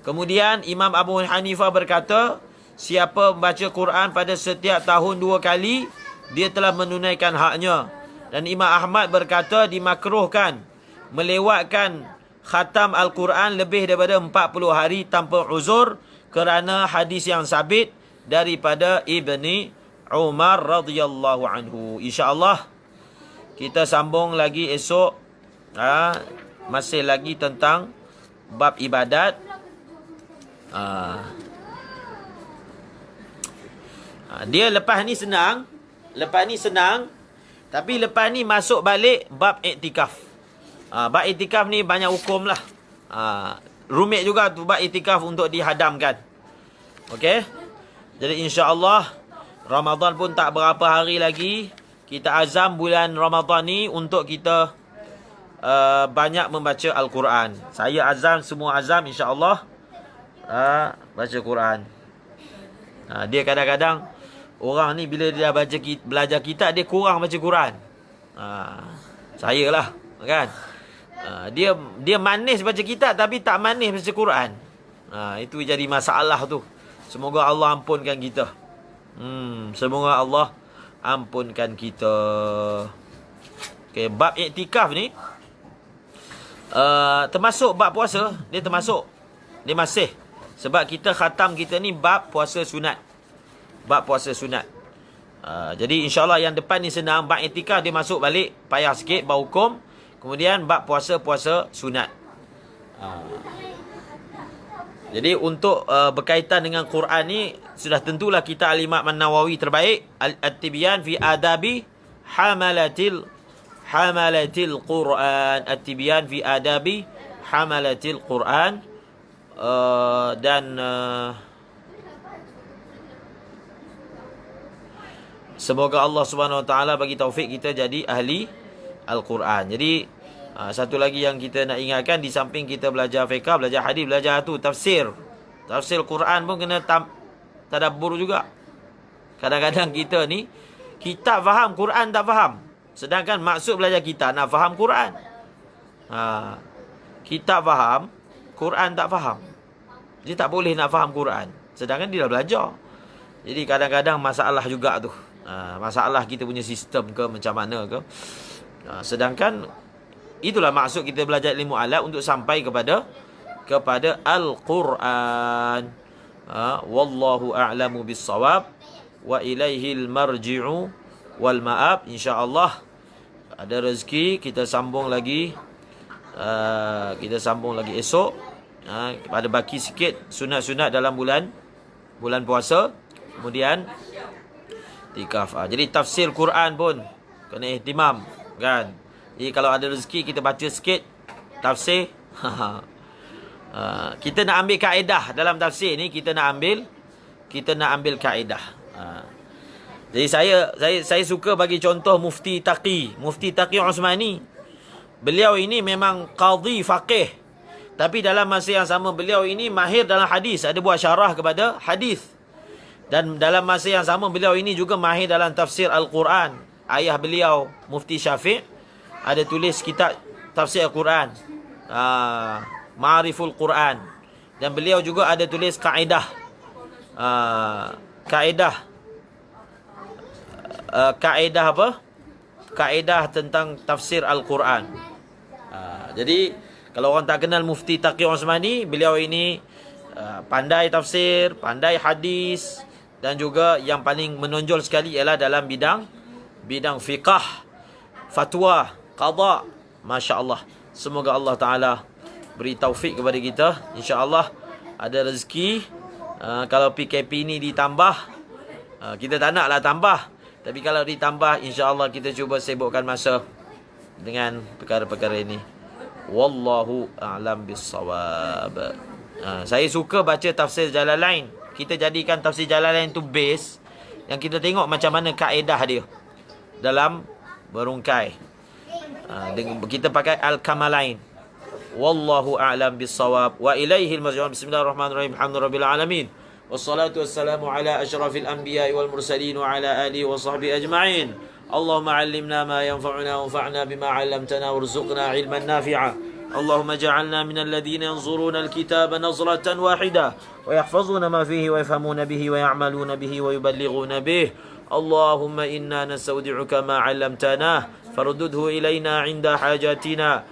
Kemudian Imam Abu Hanifah berkata, siapa membaca Quran pada setiap tahun 2 kali, dia telah menunaikan haknya. Dan Imam Ahmad berkata dimakruhkan melewatkan khatam Al-Quran lebih daripada 40 hari tanpa uzur, kerana hadis yang sabit daripada Ibni Umar radhiyallahu anhu. InsyaAllah kita sambung lagi esok. Masih lagi tentang bab ibadat. Dia lepas ni senang. Tapi lepas ni masuk balik bab iktikaf. Bab iktikaf ni banyak hukum lah. Rumit juga tu bab iktikaf untuk dihadamkan. Okey. Jadi insya-Allah Ramadan pun tak berapa hari lagi. Kita azam bulan Ramadan ni untuk kita banyak membaca Al-Quran. Saya azam, semua azam insya-Allah baca Quran. Dia kadang-kadang orang ni bila dia belajar kitab, dia kurang baca Quran. Saya lah kan. Dia manis baca kitab tapi tak manis baca Quran. Itu jadi masalah tu. Semoga Allah ampunkan kita. Semoga Allah ampunkan kita. Okay, bab iktikaf ni termasuk bab puasa. Dia termasuk. Dia masih. Sebab kita khatam kita ni bab puasa sunat. Bab puasa sunat. Jadi insyaAllah yang depan ni senang. Bab iktikaf dia masuk balik. Payah sikit bab hukum. Kemudian bab puasa sunat. Jadi untuk berkaitan dengan Quran ni, sudah tentulah kita Al-Imam An-Nawawi terbaik. At-Tibyan fi adabi hamalatil Quran. At-Tibyan fi adabi hamalatil Quran. Dan semoga Allah Subhanahu Wa Taala bagi taufik kita jadi ahli Al-Quran. Jadi Satu lagi yang kita nak ingatkan, di samping kita belajar fiqh, belajar hadis, belajar tu tafsir. Tafsir Quran pun kena tadabbur juga. Kadang-kadang kita ni, kita faham, Quran tak faham. Sedangkan maksud belajar kita nak faham Quran. Kita faham, Quran tak faham. Dia tak boleh nak faham Quran. Sedangkan dia dah belajar. Jadi kadang-kadang masalah juga tu. Masalah kita punya sistem ke, macam mana ke. Sedangkan itulah maksud kita belajar ilmu alat, untuk sampai kepada Al-Quran. Wallahu a'lamu bis-shawab wa ilaihil marji'u wal ma'ab. InsyaAllah ada rezeki kita sambung lagi. Kita sambung lagi esok. Ada baki sikit sunat-sunat dalam bulan puasa. Kemudian tikaf. Jadi tafsir Quran pun kena ihtimam, kan? Jadi kalau ada rezeki kita baca sikit tafsir. Kita nak ambil kaedah dalam tafsir ni, kita nak ambil kaedah. Jadi saya suka bagi contoh Mufti Taqi Osmani. Beliau ini memang qadhi faqih, tapi dalam masa yang sama beliau ini mahir dalam hadis, ada buat syarah kepada hadis. Dan dalam masa yang sama beliau ini juga mahir dalam tafsir Al-Quran. Ayah beliau Mufti Syafiq ada tulis kitab tafsir Al-Quran, Ma'riful Quran. Dan beliau juga ada tulis kaedah kaedah tentang tafsir Al-Quran. Jadi kalau orang tak kenal Mufti Taqi Osmani, beliau ini pandai tafsir, pandai hadis, dan juga yang paling menonjol sekali ialah dalam bidang fiqh, fatwa, qada. Masya-Allah. Semoga Allah Taala beri taufik kepada kita. Insya-Allah ada rezeki. Kalau PKP ni ditambah, kita tak naklah tambah, tapi kalau ditambah, insya-Allah kita cuba sibukkan masa dengan perkara-perkara ini. Wallahu a'lam bis-shawab. Saya suka baca tafsir Jalalain. Kita jadikan tafsir Jalalain tu base, yang kita tengok macam mana kaedah dia dalam berungkai. Kita pakai Al-Kamalain. Wallahu a'lam bis-shawab wa ilaihil marji'u. Bismillahirrahmanirrahim. Alhamdulillahirabbil alamin. Wassalatu wassalamu ala asyrafil anbiya'i wal mursalin wa ala alihi wa sahbihi ajma'in. Allahumma 'allimna ma yanfa'una wanfa'na bima 'allamtana warzuqna 'ilman nafi'a. Allahumma ja'alna minal ladzina yanzuruna al-kitaba nazratan wahidah wa yahfazuna ma fihi wa yafhamuna bihi wa ya'maluna bihi wa yuballighuna bihi. Allahumma inna nastawdi'uka ma 'allamtana farududhu ilayna 'inda hajatina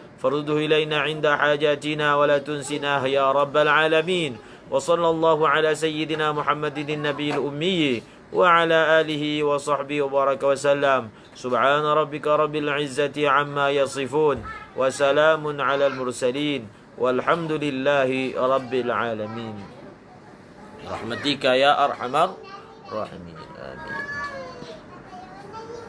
wa la tunsinah ya rabbal alamin. Wa sallallahu ala sayyidina Muhammadin nabiyil ummi wa ala alihi wa sahbihi wa baraka wa sallam. Subhana rabbika rabbil izzati amma yasifun wa salamun ala al-mursalin walhamdulillahi rabbil alamin. Rahmatika ya arhamar rahimin. Amin.